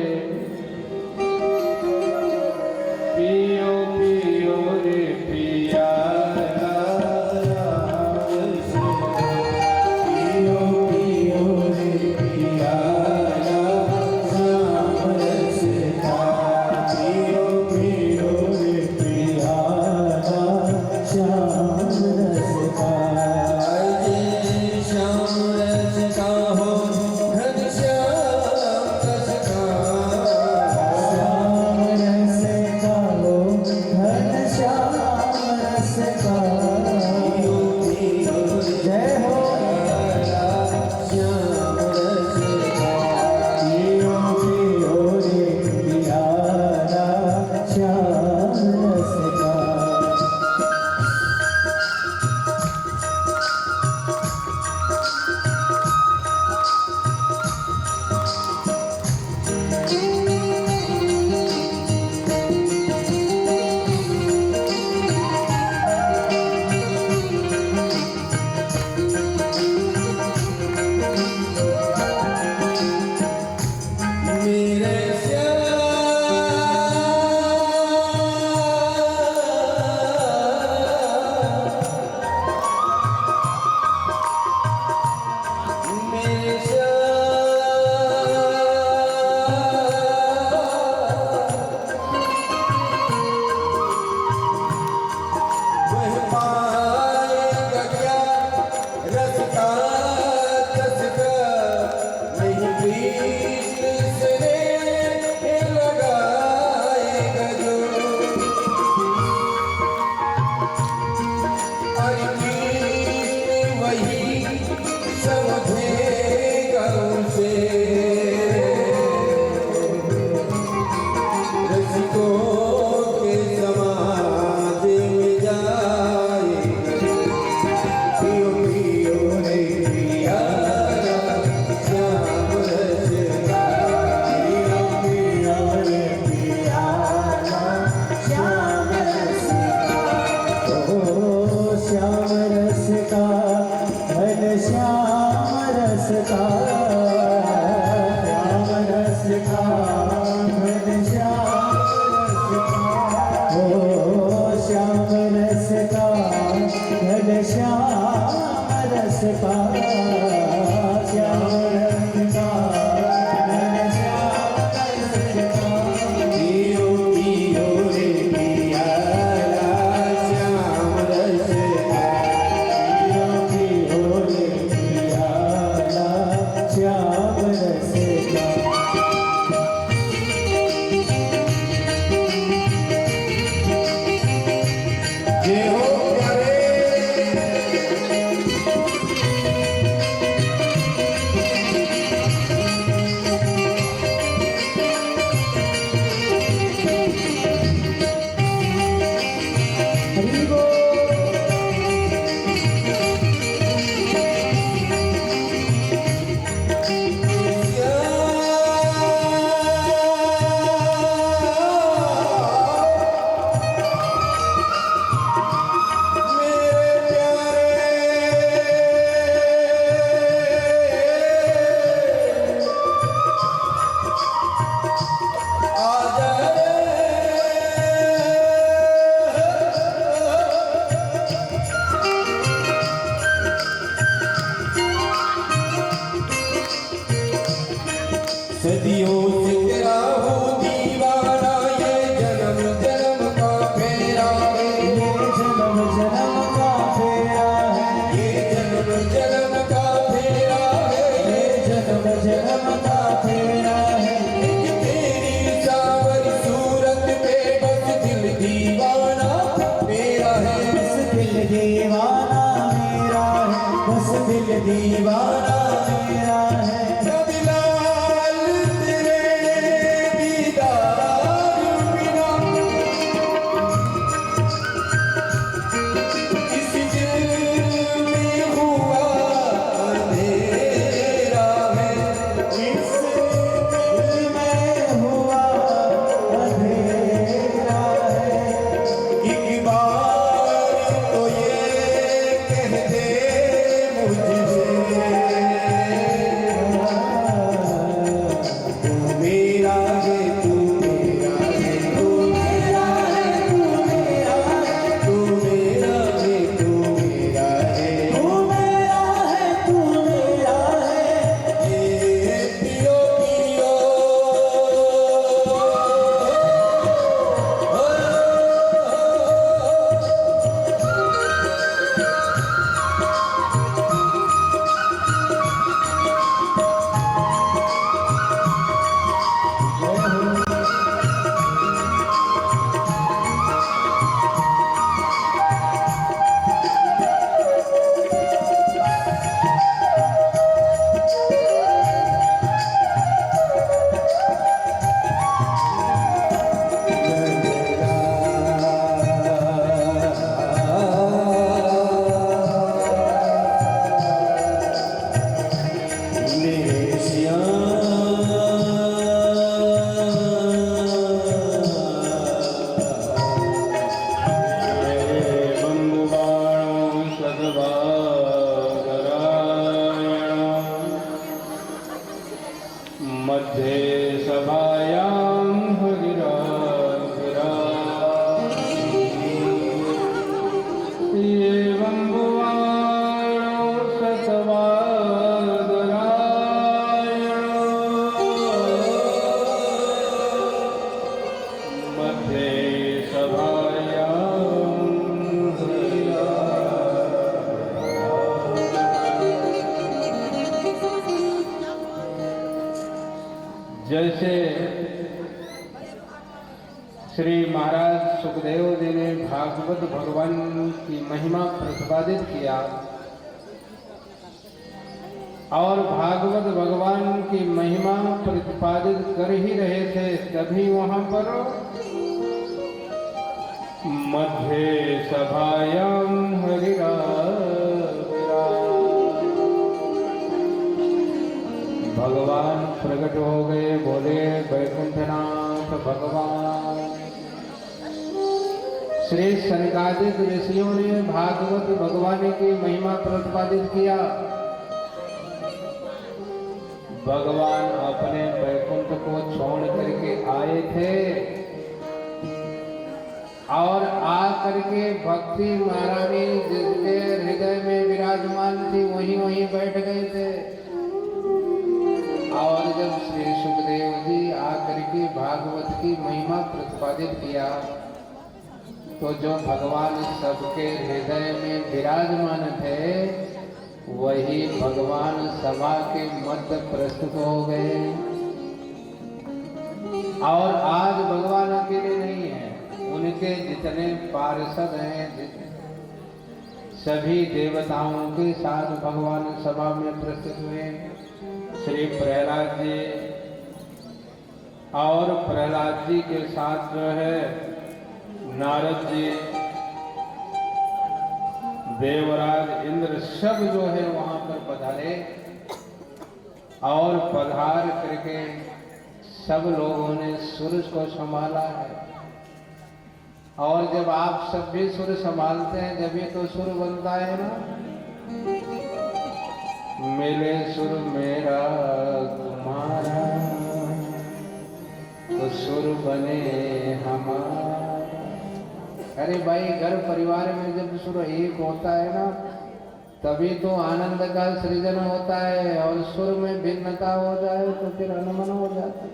पियो पियो रे पिया, पियो पियो रे पिया, पियो पियो रे पिया, श्याम रस का हो घनश्याम रस का नहीं समझेगा उसे रसिकों के समाज में जाए पियो पियो रे पिया श्याम रस का पियो पियो रे पिया श्याम रस का ओ श्याम रस का घन श्याम रस का श्याम रस का घन श्याम रस का ओ श्याम रस का घन श्याम रस का श्याम रस का घन श्याम रस का पियो पियो रे पिया श्याम रस का पियो पियो रे पिया श्याम रस का जय हो प्यारे हरि बोल सदियों से तेरा हूँ दीवाना ये जन्म जन्म का फेरा है ये जन्म जन्म का फेरा है ये जन्म जन्म का फेरा है ये जन्म जन्म का फेरा है एक तेरी सावरी सूरत पे बस दिल दीवाना मेरा है बस दिल दीवाना मेरा है बस दिल दीवाना मेरा है जैसे श्री महाराज सुखदेव जी ने भागवत भगवान की महिमा प्रतिपादित किया, और भागवत भगवान की महिमा प्रतिपादित कर ही रहे थे, तभी वहां पर मध्य सभायाम हरिराज भगवान प्रकट हो गए। बोले वैकुंठनाथ भगवान। श्री सनकादिक ऋषियों ने भागवत भगवान की महिमा प्रतिपादित किया। भगवान अपने वैकुंठ को छोड़ करके आए थे और आ करके भक्ति महारानी जिसके हृदय में विराजमान थी वहीं बैठ गए थे। और जब श्री सुखदेव जी आ करके भागवत की महिमा प्रतिपादित किया तो जो भगवान सबके हृदय में विराजमान थे वही भगवान सभा के मध्य प्रस्तुत हो गए। और आज भगवान अकेले नहीं है, उनके जितने पार्षद हैं सभी देवताओं के साथ भगवान सभा में प्रस्तुत हुए। श्री प्रहलाद जी और प्रहलाद जी के साथ जो है नारद जी, देवराज इंद्र सब जो है वहां पर पधारे और पधार करके सब लोगों ने सूरज को संभाला है। और जब आप सब भी सुर संभालते हैं जब ये तो सुर बनता है ना। मिले सुर मेरा तुम्हारा तो सुर बने हमारा। अरे भाई घर परिवार में जब सुर एक होता है ना तभी तो आनंद का सृजन होता है। और सुर में भिन्नता हो जाए तो फिर अनमन हो जाता है।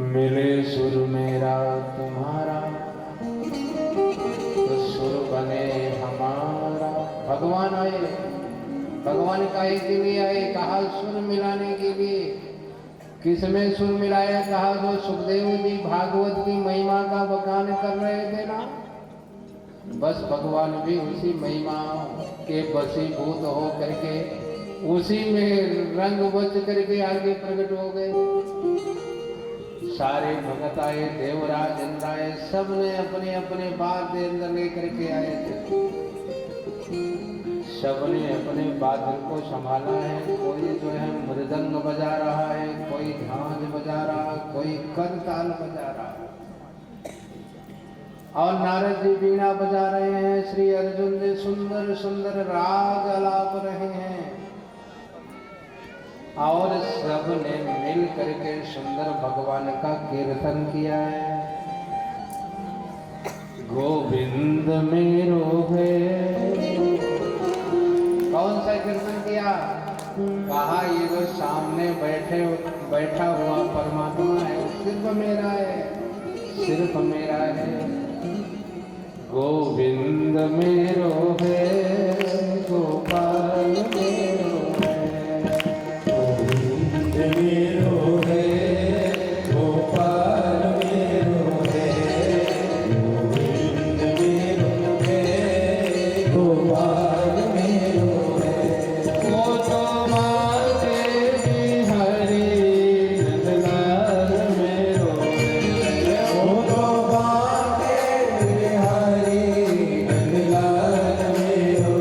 मिले सुर मेरा तुम्हारा तो सुर बने हमारा। भगवान आए, भगवान काहे के लिए आए? कहा सुर मिलाने के लिए। किसमें सुर मिलाया? कहा जो सुखदेव जी भागवत की महिमा का बखान कर रहे थे ना, बस भगवान भी उसी महिमा के वशीभूत हो करके उसी में रंग बच करके आगे प्रकट हो गए। सारे भगत आए, देवराज इंद्र आए, सब ने अपने अपने बात अंदर लेकर के आए थे। सबने अपने बादल को संभाला है। कोई जो है मृदंग बजा रहा है, कोई झांझ बजा रहा है, कोई करताल बजा रहा है। और नारद जी बीना बजा रहे हैं। श्री अर्जुन जी सुंदर सुंदर राग अलाप रहे हैं। और सब ने मिल करके सुंदर भगवान का कीर्तन किया है। गोविंद मेरो है। कौन सा कीर्तन किया? कहा ये जो सामने बैठा हुआ परमात्मा है सिर्फ मेरा है, सिर्फ मेरा है। गोविंद मेरो है, गोपाल मेरो है। गोविंद मेरो है, गोपाल मेरो है। गोविंद मेरो है, गोपाल मेरो है। वो तो माते हरि नंदलाल मेरो है। वो तो माते हरि नंदलाल मेरो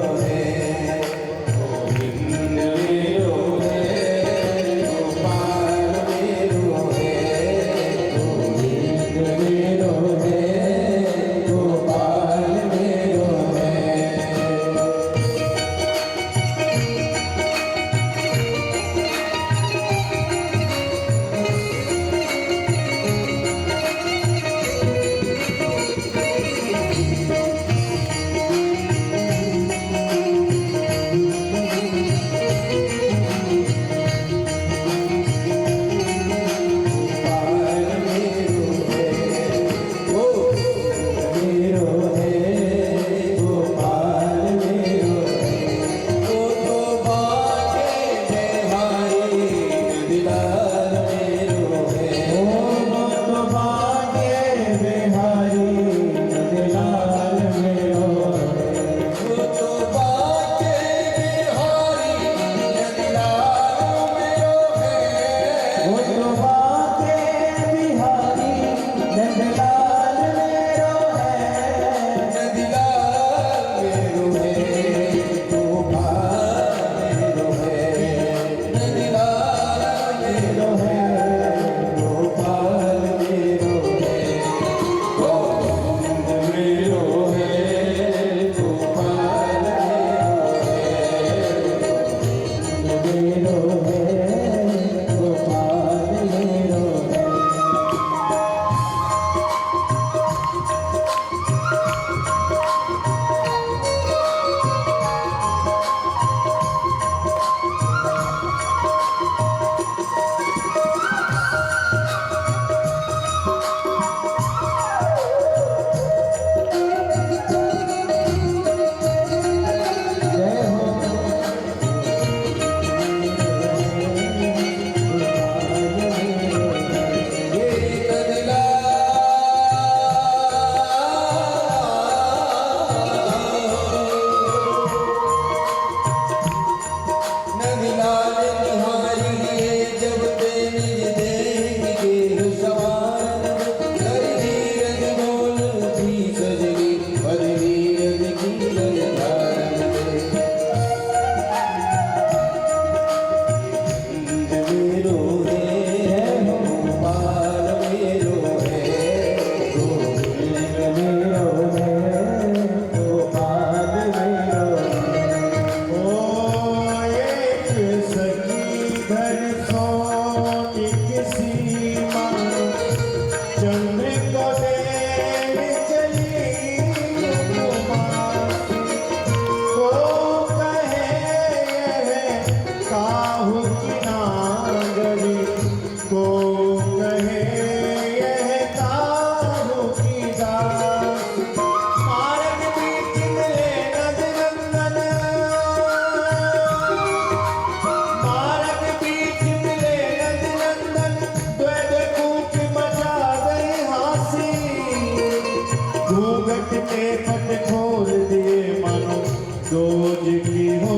खोज की हो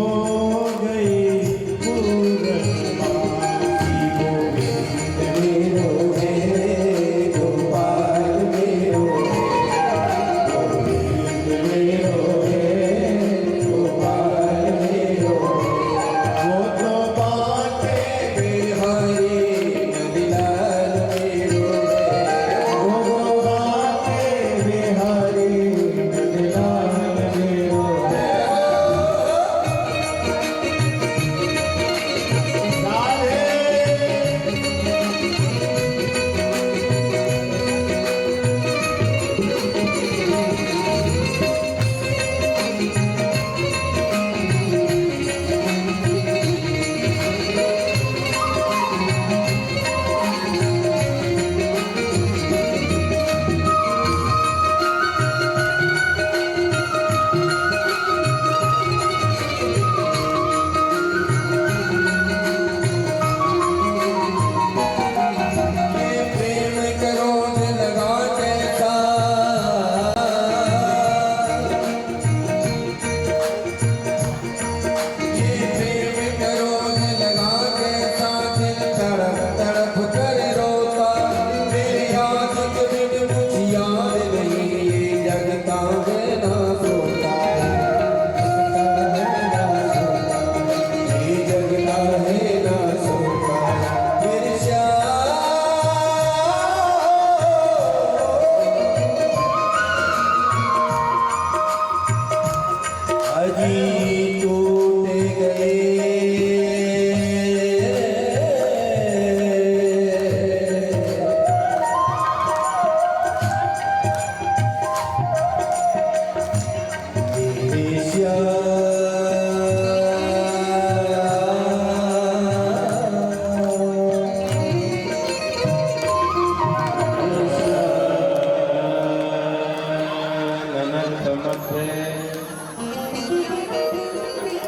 गई पूरनमासी। गोविंद मेरो है गोपाल मेरो है, गोविंद मेरो है गोपाल मेरो है। वो तो बाटे बिहारी नंदलाल मेरो है, वो तो बाटे बिहारी नंदलाल मेरो है। ये प्रेम करो दिल लगा कैसा, ये प्रेम करो दिल लगा कैसा। दिल तड़प तड़प कर रोता, मेरी याद के बिन कुछ याद नहीं। ये जगता है ना सोता, ये जगता है ना सोता। मेरे अजी टूट गए, मेरे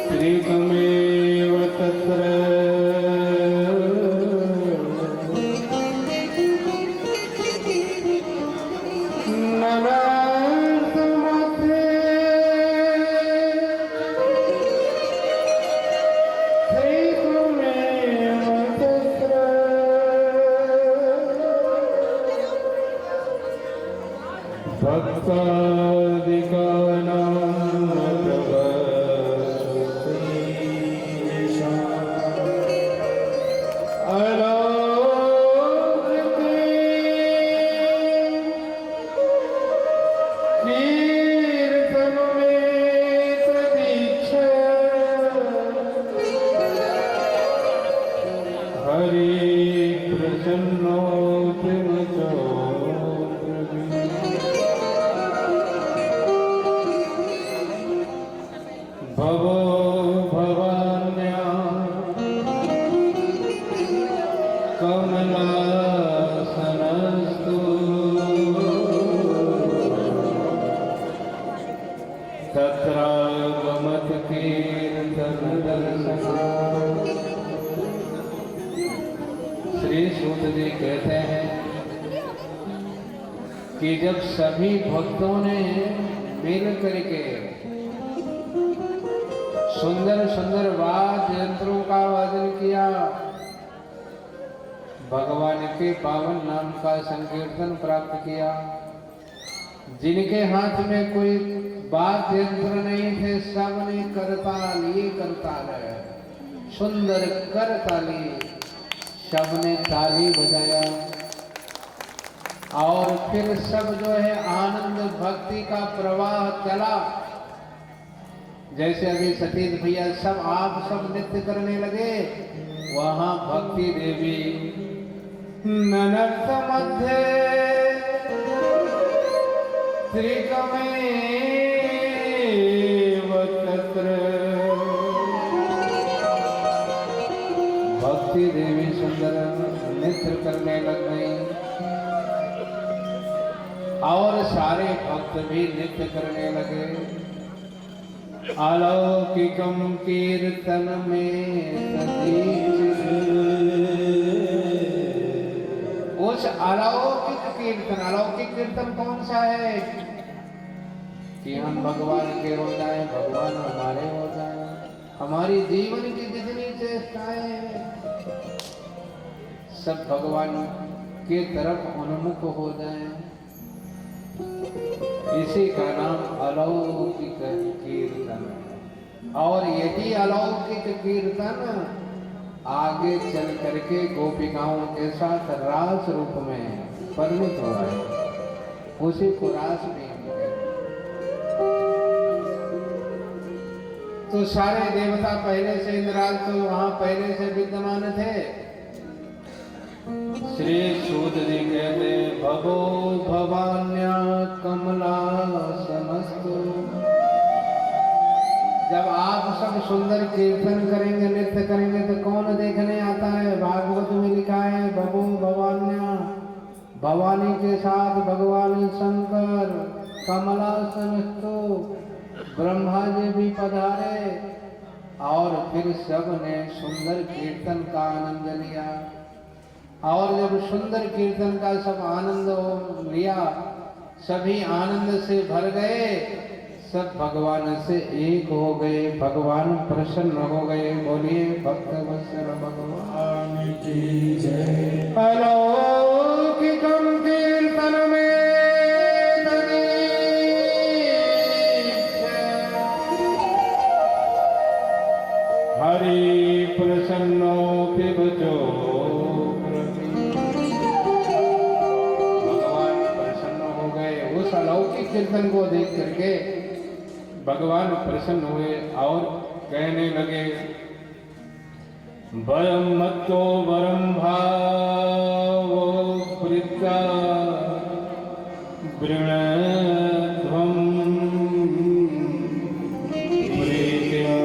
त्रिकमेव तत्र नरसमध्ये त्रिकमेव तत्र भक्तादिकानां हरि प्रसन्नो भवो भवान्या कमलासनस्तु तत्रागमत कीर्तन दर्शनात्। श्री सूत जी कहते हैं कि जब सभी भक्तों ने मिल करके सुंदर सुंदर वाद्य यंत्रों का वादन किया, भगवान के पावन नाम का संकीर्तन प्राप्त किया, जिनके हाथ में कोई वाद्य यंत्र नहीं थे, सबने करताल ये करताल है सुंदर करताली, सबने ताली बजाया और फिर सब जो है आनंद भक्ति का प्रवाह चला। जैसे अभी सतीश भैया सब नृत्य करने लगे, वहां भक्ति देवी ननद मध्य त्रिकमेव तत्र, भक्ति देवी सुंदर नृत्य करने लग गई और सारे भक्त भी नृत्य करने लगे। अलौकिकम कीर्तन में उस अलौकिक कीर्तन कौन सा है कि हम भगवान के हो जाएं, भगवान हमारे हो जाएं। हमारी जीवन की जितनी चेष्टाएं हैं सब भगवान के तरफ उन्मुख हो जाएं। इसी का नाम अलौकिक कीर्तन है। और यही अलौकिक कीर्तन आगे चल करके गोपिकाओं के साथ रास रूप में परिणत हुआ है। उसी को रास भी हम कहते हैं। तो सारे देवता पहले से, इंद्राज तो वहां पहले से विद्यमान थे। श्री सूत जी कहते भवो भवान्या कमला समस्तु। जब आप सब सुंदर कीर्तन करेंगे, नृत्य करेंगे तो कौन देखने आता है? भागवत में लिखा है भवो भवान्या, भवानी के साथ भगवान शंकर, कमला समस्तु, ब्रह्मा जी भी पधारे। और फिर सब ने सुंदर कीर्तन का आनंद लिया। और जब सुंदर कीर्तन का सब आनंद लिया, सभी आनंद से भर गए, सब भगवान से एक हो गए, भगवान प्रसन्न हो गए। बोलिए भक्त वत्सल भगवान की जय। अलौकिकम कीर्तन में हरि प्रसन्नो पिबचो। भगवान प्रसन्न हो गए। उस अलौकिक कीर्तन को देख करके भगवान प्रसन्न हुए और कहने लगे वरम मत्तो वरम भावो वृत्ता वृणध्वं प्रीत्या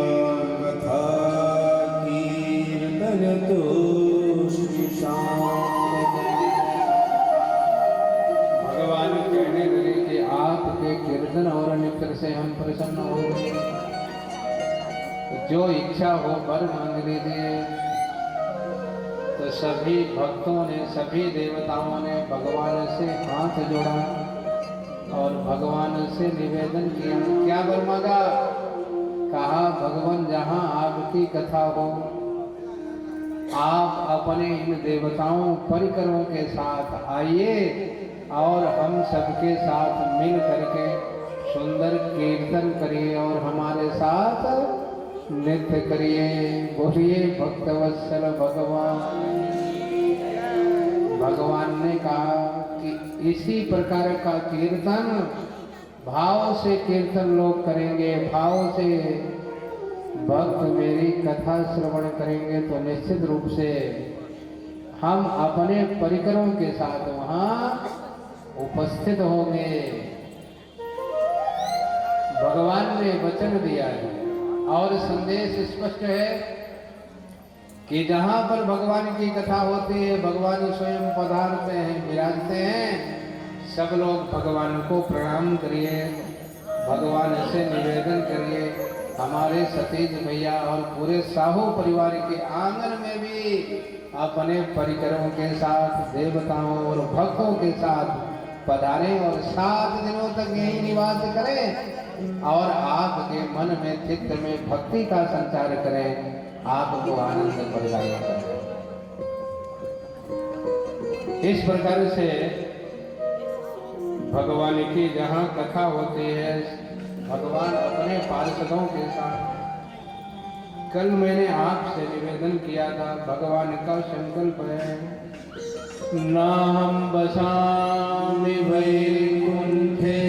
कथा कीर्तन तो श्री श्याम। भगवान कहने लगे कि आपके कीर्तन और नृत्य से हम प्रसन्न हो गए। जो इच्छा हो वर मांग लीजिए। तो सभी भक्तों ने, सभी देवताओं ने भगवान से हाथ जोड़ा और भगवान से निवेदन किया। क्या वर मांगा? कहा भगवान जहां आपकी कथा हो, आप अपने इन देवताओं परिकरों के साथ आइए और हम सबके साथ मिल करके सुंदर कीर्तन करिए और हमारे साथ नृत्य करिए। बोलिए भक्तवत्सल भगवान। भगवान ने कहा कि इसी प्रकार का कीर्तन भाव से कीर्तन लोग करेंगे, भाव से भक्त मेरी कथा श्रवण करेंगे तो निश्चित रूप से हम अपने परिकरों के साथ वहां उपस्थित होंगे। भगवान ने वचन दिया है और संदेश स्पष्ट है कि जहां पर भगवान की कथा होती है, भगवान स्वयं पधारते हैं, विराजते हैं। सब लोग भगवान को प्रणाम करिए, भगवान से निवेदन करिए। हमारे सतीश भैया और पूरे साहू परिवार के आंगन में भी अपने परिकरों के साथ, देवताओं और भक्तों के साथ पधारें और 7 दिनों तक यही निवास करें और आपके मन में, चित्त में भक्ति का संचार करें, आपको आनंद प्रदान करें। इस प्रकार से भगवान की जहाँ कथा होती है, भगवान अपने पार्षदों के साथ। कल मैंने आपसे निवेदन किया था, भगवान का संकल्प है नाहं वसामि वैकुंठे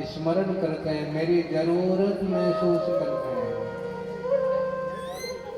स्मरण करते हैं, मेरी जरूरत महसूस करते हैं,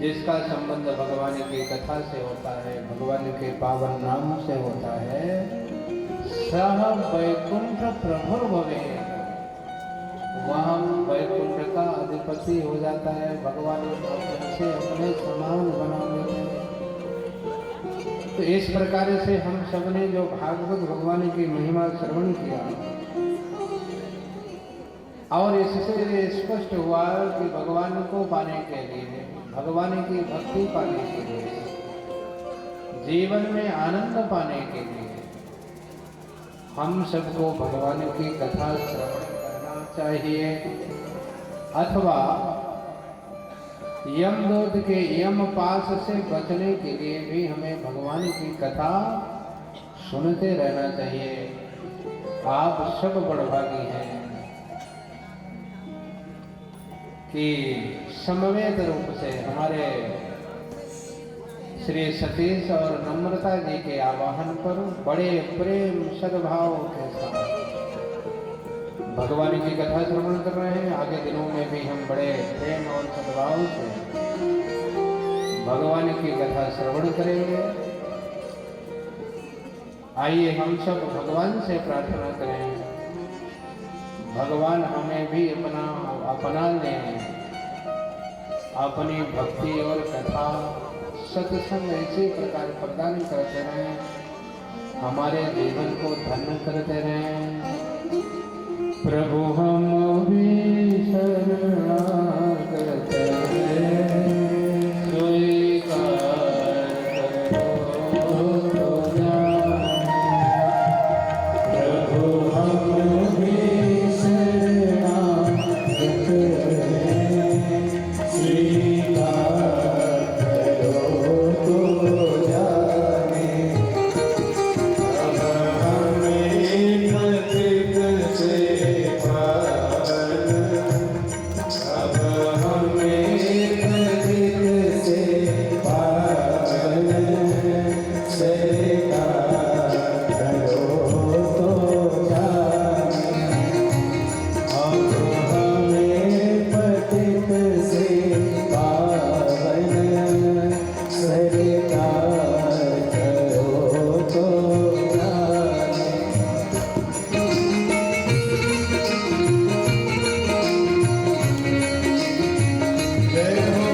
जिसका संबंध भगवान की कथा से होता है, भगवान के पावन नाम से होता है, सह वैकुंठ प्रभुर भवे, वह वैकुंठ का अधिपति हो जाता है। भगवान से अपने समान बना लेते हैं। तो इस प्रकार से हम सबने जो भागवत भगवान की महिमा श्रवण किया और इससे स्पष्ट हुआ कि भगवान को पाने के लिए, भगवान की भक्ति पाने के लिए, जीवन में आनंद पाने के लिए हम सबको भगवान की कथा श्रवण करना चाहिए, अथवा यमदूत के यम पास से बचने के लिए भी हमें भगवान की कथा सुनते रहना चाहिए। आप सब बड़भागी हैं कि समवेत रूप से हमारे श्री सतीश और नम्रता जी के आवाहन पर बड़े प्रेम सद्भाव के साथ भगवान की कथा श्रवण कर रहे हैं। आगे दिनों में भी हम बड़े प्रेम और सद्भाव से भगवान की कथा श्रवण करेंगे। आइए हम सब भगवान से प्रार्थना करें, भगवान हमें भी अपना लें, अपनी भक्ति और कथा सत्संग इसी प्रकार प्रदान करते रहें, हमारे जीवन को धन्य करते रहें। प्रभु हम भी शरणागत हैं, स्वीकार करो प्रभु हम भी शरणागत हैं, स्वीकार करो तो जाने। अब हमें पथिक से पावन, अब हमें पथिक से पावन, स्वीकार करो तो जाने। अब हमें पथिक से पावन, स्वीकार करो तो जाने। जय हो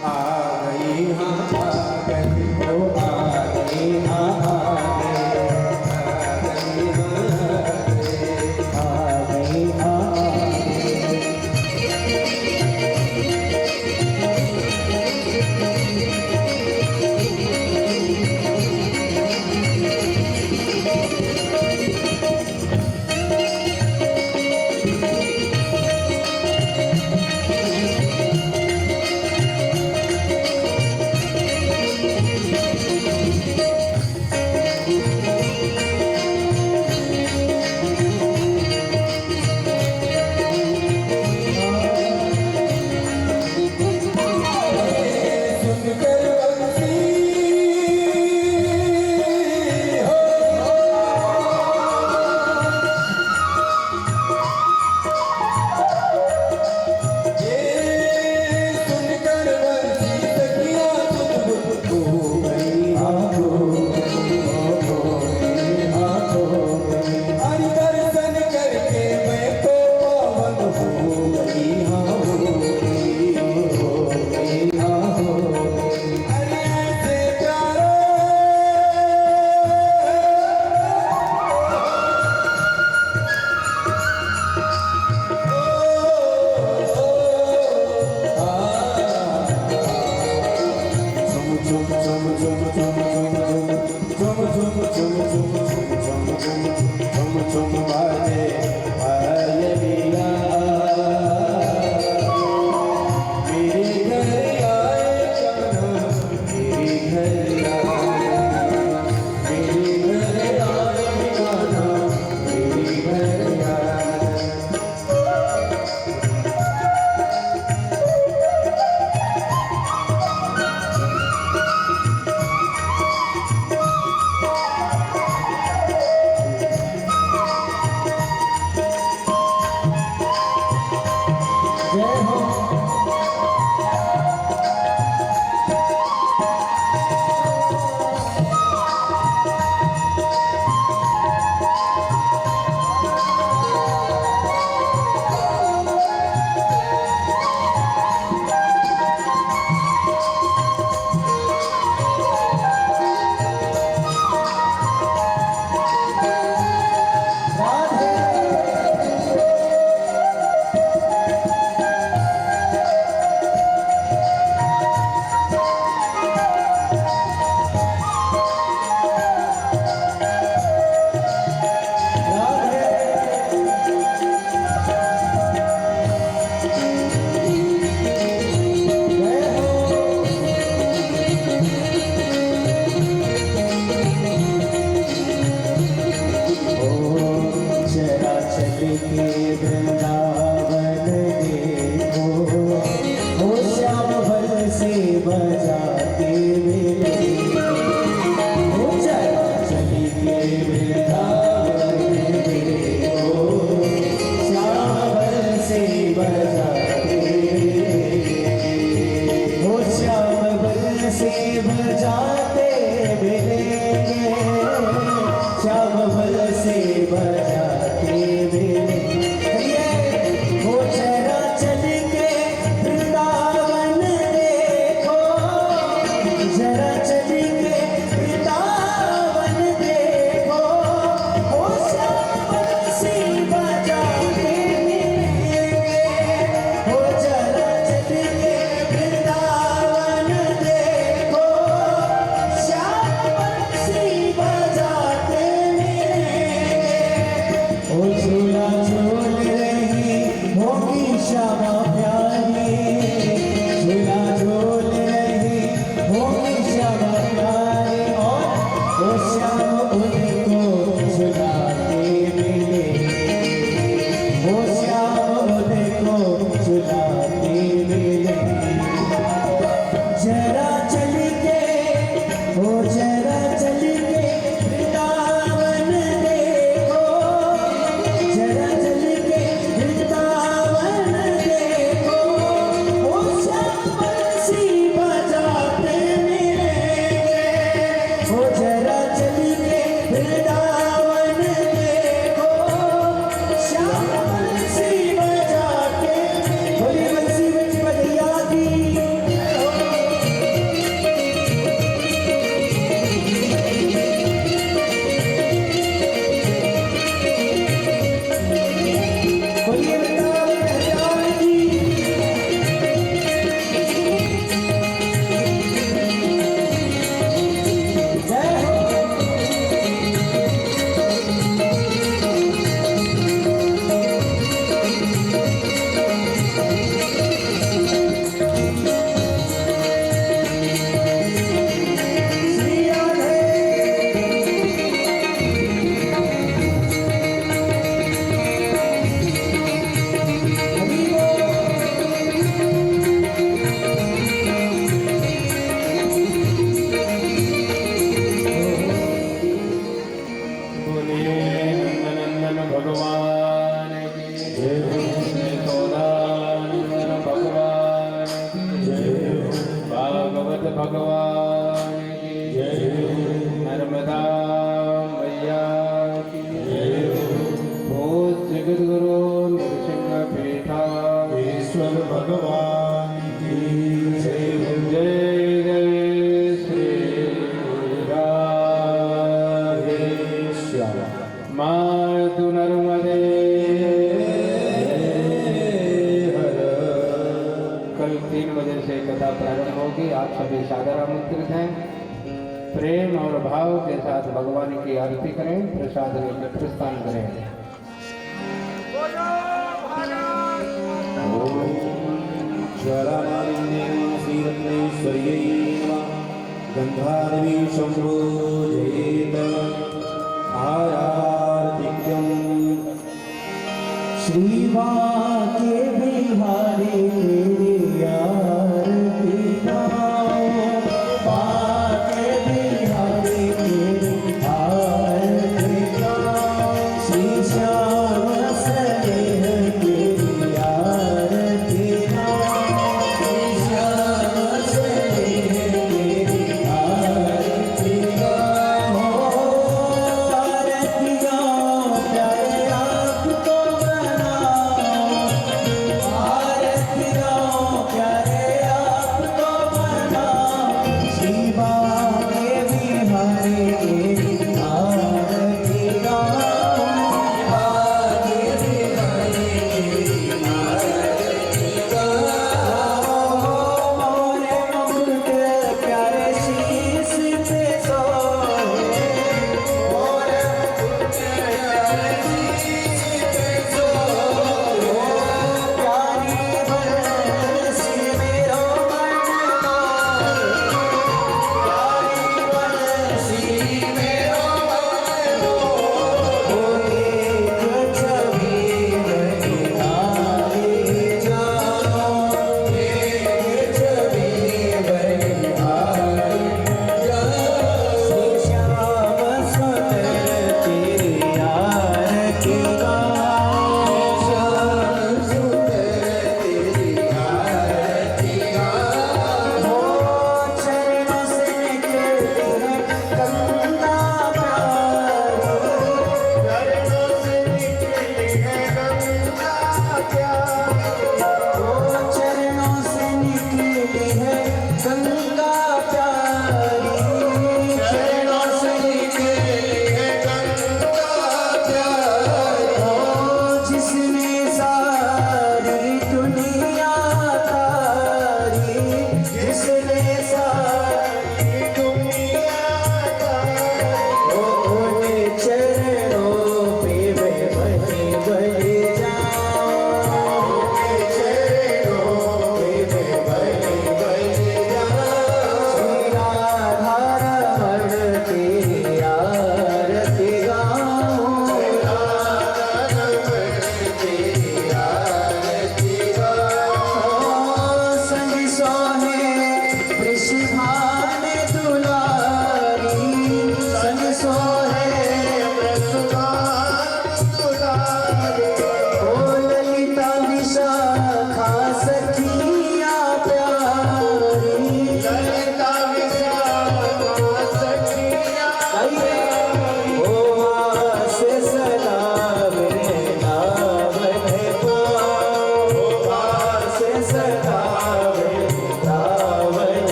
आ गई वृंदावन देखो, ओ श्याम बंसी बजाते मेरे, ओ जरा चली के वृंदावन देखो, श्याम बंसी बजाते मेरे, ओ श्याम बंसी बजाते मिलेंगे, श्याम बंसी बजाते मिलेंगे। वो जरा चल के वृंदावन देखो, जरा चल के वृंदावन देखो, वो श्याम बंसी बजाते मिलेंगे। वो जरा चल के वृंदावन देखो, श्याम बंसी बजाते मिलेंगे। ओ झूला झूल रही होगी श्यामा प्यारी, झूला झूल रही होगी श्यामा प्यारी, और ओ श्याम उनको झुलाते मिलेंगे, ओ श्याम उनको झुलाते मिलेंगे। जरा चल के, ओ जरा चल के वृंदावन देखो, जरा चल के वृंदावन देखो, ओ श्याम बंसी बजाते मिलेंगे। ओ जरा चल के वृंदावन देखो, श्याम बंसी बजाते, बोली बंसी बज बजैया की। बोलिए वृंदावन वृंदावन की। जय हो। श्री राधे। हरि बोल। बोलिए नंदनंदन भगवान की जय, यशोदानंदन भगवान की जय, भागवत भगवान की जय, नर्मदा मैया की जय, पूज्य जगद्गुरु नृसिंह पीठाधीश्वर भगवान की जय। जय जय श्री राधे श्याम मातु नर्मदे हर। कल 3 बजे से कथा प्रारंभ होगी। आप सभी सादर आमंत्रित हैं। प्रेम और भाव के साथ भगवान की आरती करें, प्रसाद लेकर प्रस्थान करें। ज्वालामालिन्यं श्रीरत्नेश्वर्यै नमः। गन्धादेवी शम्भो जयेत आराधिक्यम्। श्री बाके बिहारी तेरी आरती गाओ, बाके बिहारी तेरी आरती गाओ, श्री श्याम सनेह तेरी आरती गाओ, श्री श्याम सनेह तेरी आरती गाओ। आरती गाओ प्यारे आपको मनाओ, आरती गाओ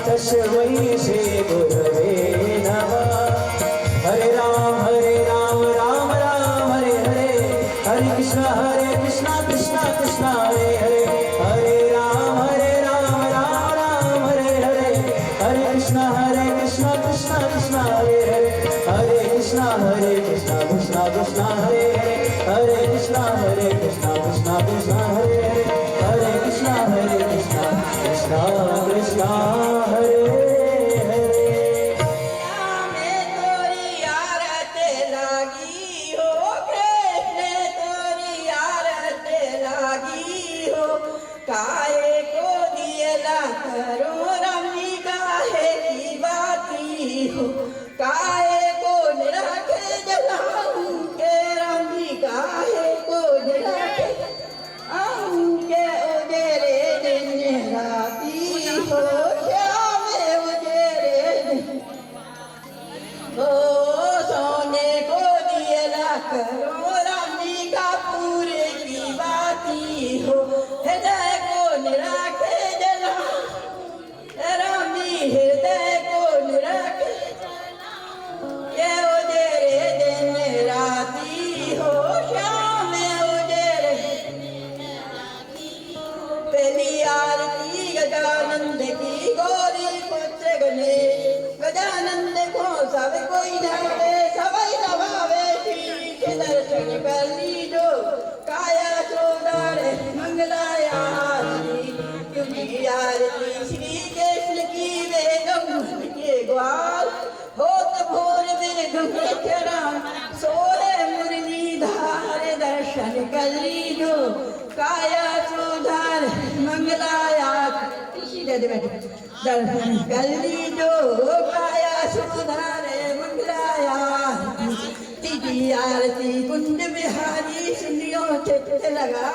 तस्मै श्री गुरवे नमः। हरे राम राम राम हरे हरे, हरे कृष्णा कृष्णा कृष्णा हरे हरे, हरे राम राम हरे हरे, हरे कृष्णा कृष्णा कृष्णा हरे हरे, हरे कृष्णा कृष्णा हरे हरे, हरे कृष्णा कृष्णा हरे हरे, हरे कृष्णा कृष्णा हरे हरे। में तोरी आरत लागी हो कृष्ण तोरी आरत लागी हो, काहे को दियला करो रमी काहे की बाती हो, काहे को निरख जलाऊं के रमी काहे को निरख आऊं के उजेरे दिन राती हो, श्याम उजेरे दिन ओ सोने को दियला करो रामी का पूरे की बाती हो, हृदय को निराखे जला रामी हृदय को निराखे ये उजेरे दिन राती हो, श्याम उजेरे पहली आरती गजानंद की गौरी पुत्र गणेश, गजानंद को सब कोई धावे सवई नवावे, शीश दर्शन कर लीजो काया चोदारे मंगलाया आरती, क्योंकि आरती श्री कृष्ण की वेदम के ग्वाल होत भोर में गंगे चरण सोहे मुरली धारे, दर्शन कर लीजो काया चोदार मंगलाया दर्शन कर लीजो काया सुधारे मंगलाया, तीजी आरती कुंज बिहारी सुनियो चित्त लगा,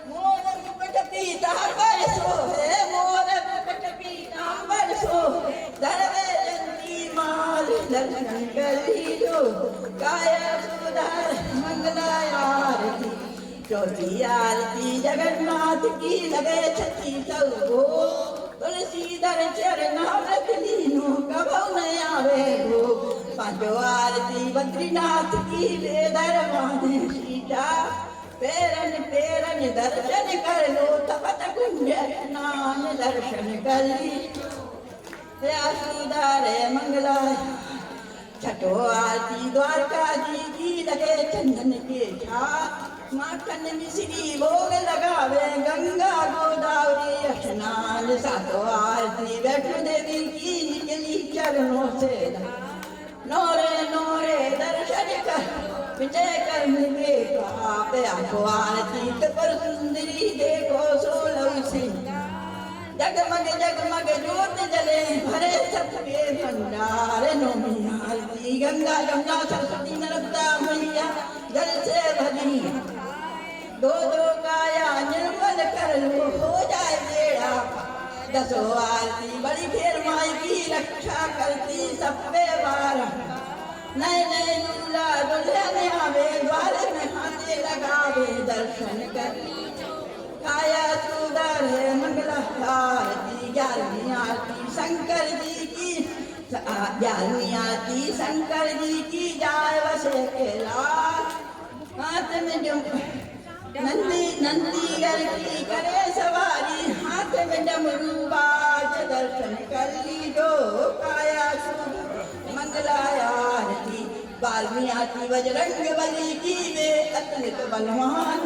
मोर मुकुट पीतांबर सोहे मोर मुकुट पीतांबर सोहे, धरवे जंती माल दर्शन कर लीजो काया सुधार मंगलाया आरती, चौथी आरती जगन्नाथ की लगे छठी सबको, तुलसीधर चरणामृत लीनो कबौ न आवे हो, पांचों आरती बद्रीनाथ की ले दरवाने सीता, पेरन पेरन दर्शन कर लो तपत कुंज स्नान दर्शन कर ली, सुधारे मंगला। छठो आरती द्वारका जी की लगे चंदन के छाप, माखन मिश्री भोग लगावे गंगा गोदावरी स्नान, सातों आरती वैष्णो देवी की निकली चरणों से, नौरे नौरे दर्शन कर विजय कर मिले पाप, आठों आरती पर सुंदरी देखो सोलह सिंह, जगमग जगमग ज्योत जले भरे सबके भंडार, नौमी आरती गंगा यमुना सरस्वती नर्मदा मैया जल से भरी, दो दो काया निर्मल कर लो हो जाए बेड़ा, दसों आरती बड़ी फेर माई की रक्षा करती सब पे बार, नए नए दूल्हा दुल्हन आवे द्वार में हाथे लगावे, दर्शन कर काया सुधर है मंगला आरती, 11वीं आरती शंकर जी की, 11वीं आरती शंकर जी की जाय वसे के लाल, हाथ में जो नंदीगर की करे सवारी, हाथ में डमरू बाज दर्शन कर लीजो काया सुधर मंगला आरती, 12वीं आरती बजरंग बली की वे अतुलित बलवान,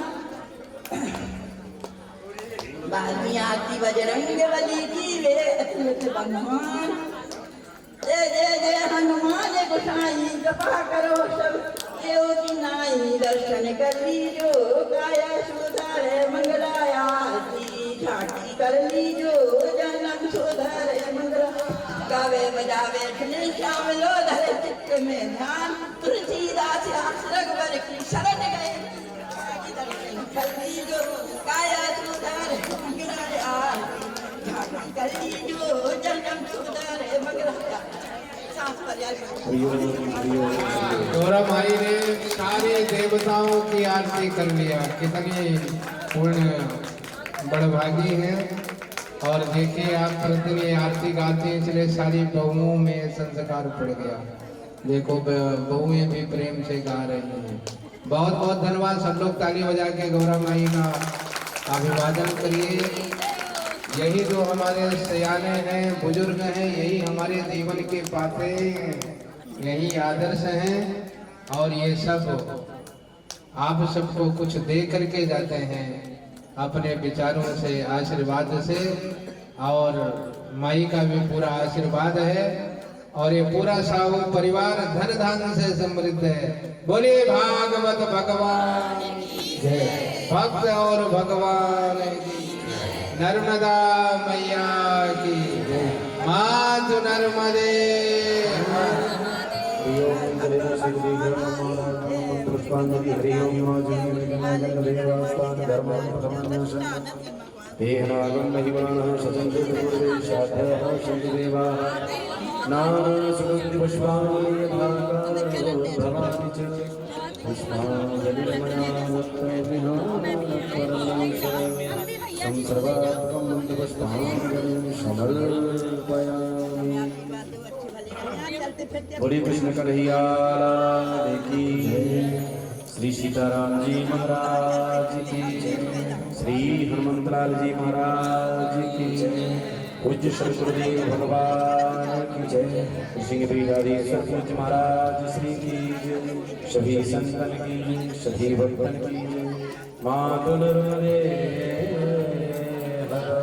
12वीं आरती बजरंग बली की वे अतुलित बलवान, जय जय जय हनुमान गोसाई कृपा करो सब देव नाई, दर्शन कर लीजो काया सुधारे मंगला आरती, झांकी कर लीजो जनम सुधारे मंगला, गावे बजावे खिले श्याम लो धरे चित्त में ध्यान, तुलसीदास रघुवर की शरण गए, दर्शन कर लीजो काया सुधारे मंगला आरती, झांकी कर लीजो जनम सुधारे मंगला। गौरा माई ने सारे देवताओं की आरती कर लिया, कितनी पूर्ण बड़भागी है। और देखिए आप प्रतिदिन ये आरती गाते हैं, इसलिए सारी बहुओं में संस्कार पड़ गया। देखो बहुएं भी प्रेम से गा रही हैं। बहुत बहुत धन्यवाद। सब लोग ताली बजा के गौरा माई का अभिवादन करिए। यही जो हमारे सयाने हैं, बुजुर्ग हैं, यही हमारे जीवन के पाते, यही आदर्श हैं। और ये सब आप सबको कुछ दे करके जाते हैं अपने विचारों से, आशीर्वाद से। और माई का भी पूरा आशीर्वाद है और ये पूरा साहू परिवार धन धान से समृद्ध है। बोलिए भागवत भगवान जय। भक्त और भगवान की नर्मदा मैया की जय। मातु नर्मदे। पुष्पांजलि हरि ओम देहनागं महिमानः सतन्ते पूर्वेशाद्यः शन्तिदेवाः नाना सुगन्धि पुष्पाणि भवानि च पुष्पाञ्जलिर्मया संसर्वात्मकं पुष्पाञ्जलिं समर्पयामि। बोलिए कृष्ण कन्हैया लाल की जय। श्री सीताराम जी महाराज की जय। श्री हनुमंतलाल जी महाराज की जय। पूज्य शंकरदेव भगवान की जय। सिंह ब्रिजाधीश्वर पूज्य महाराज श्री की जय। सभी संतन की, सभी भक्तन की। मातु नर्मदे हर।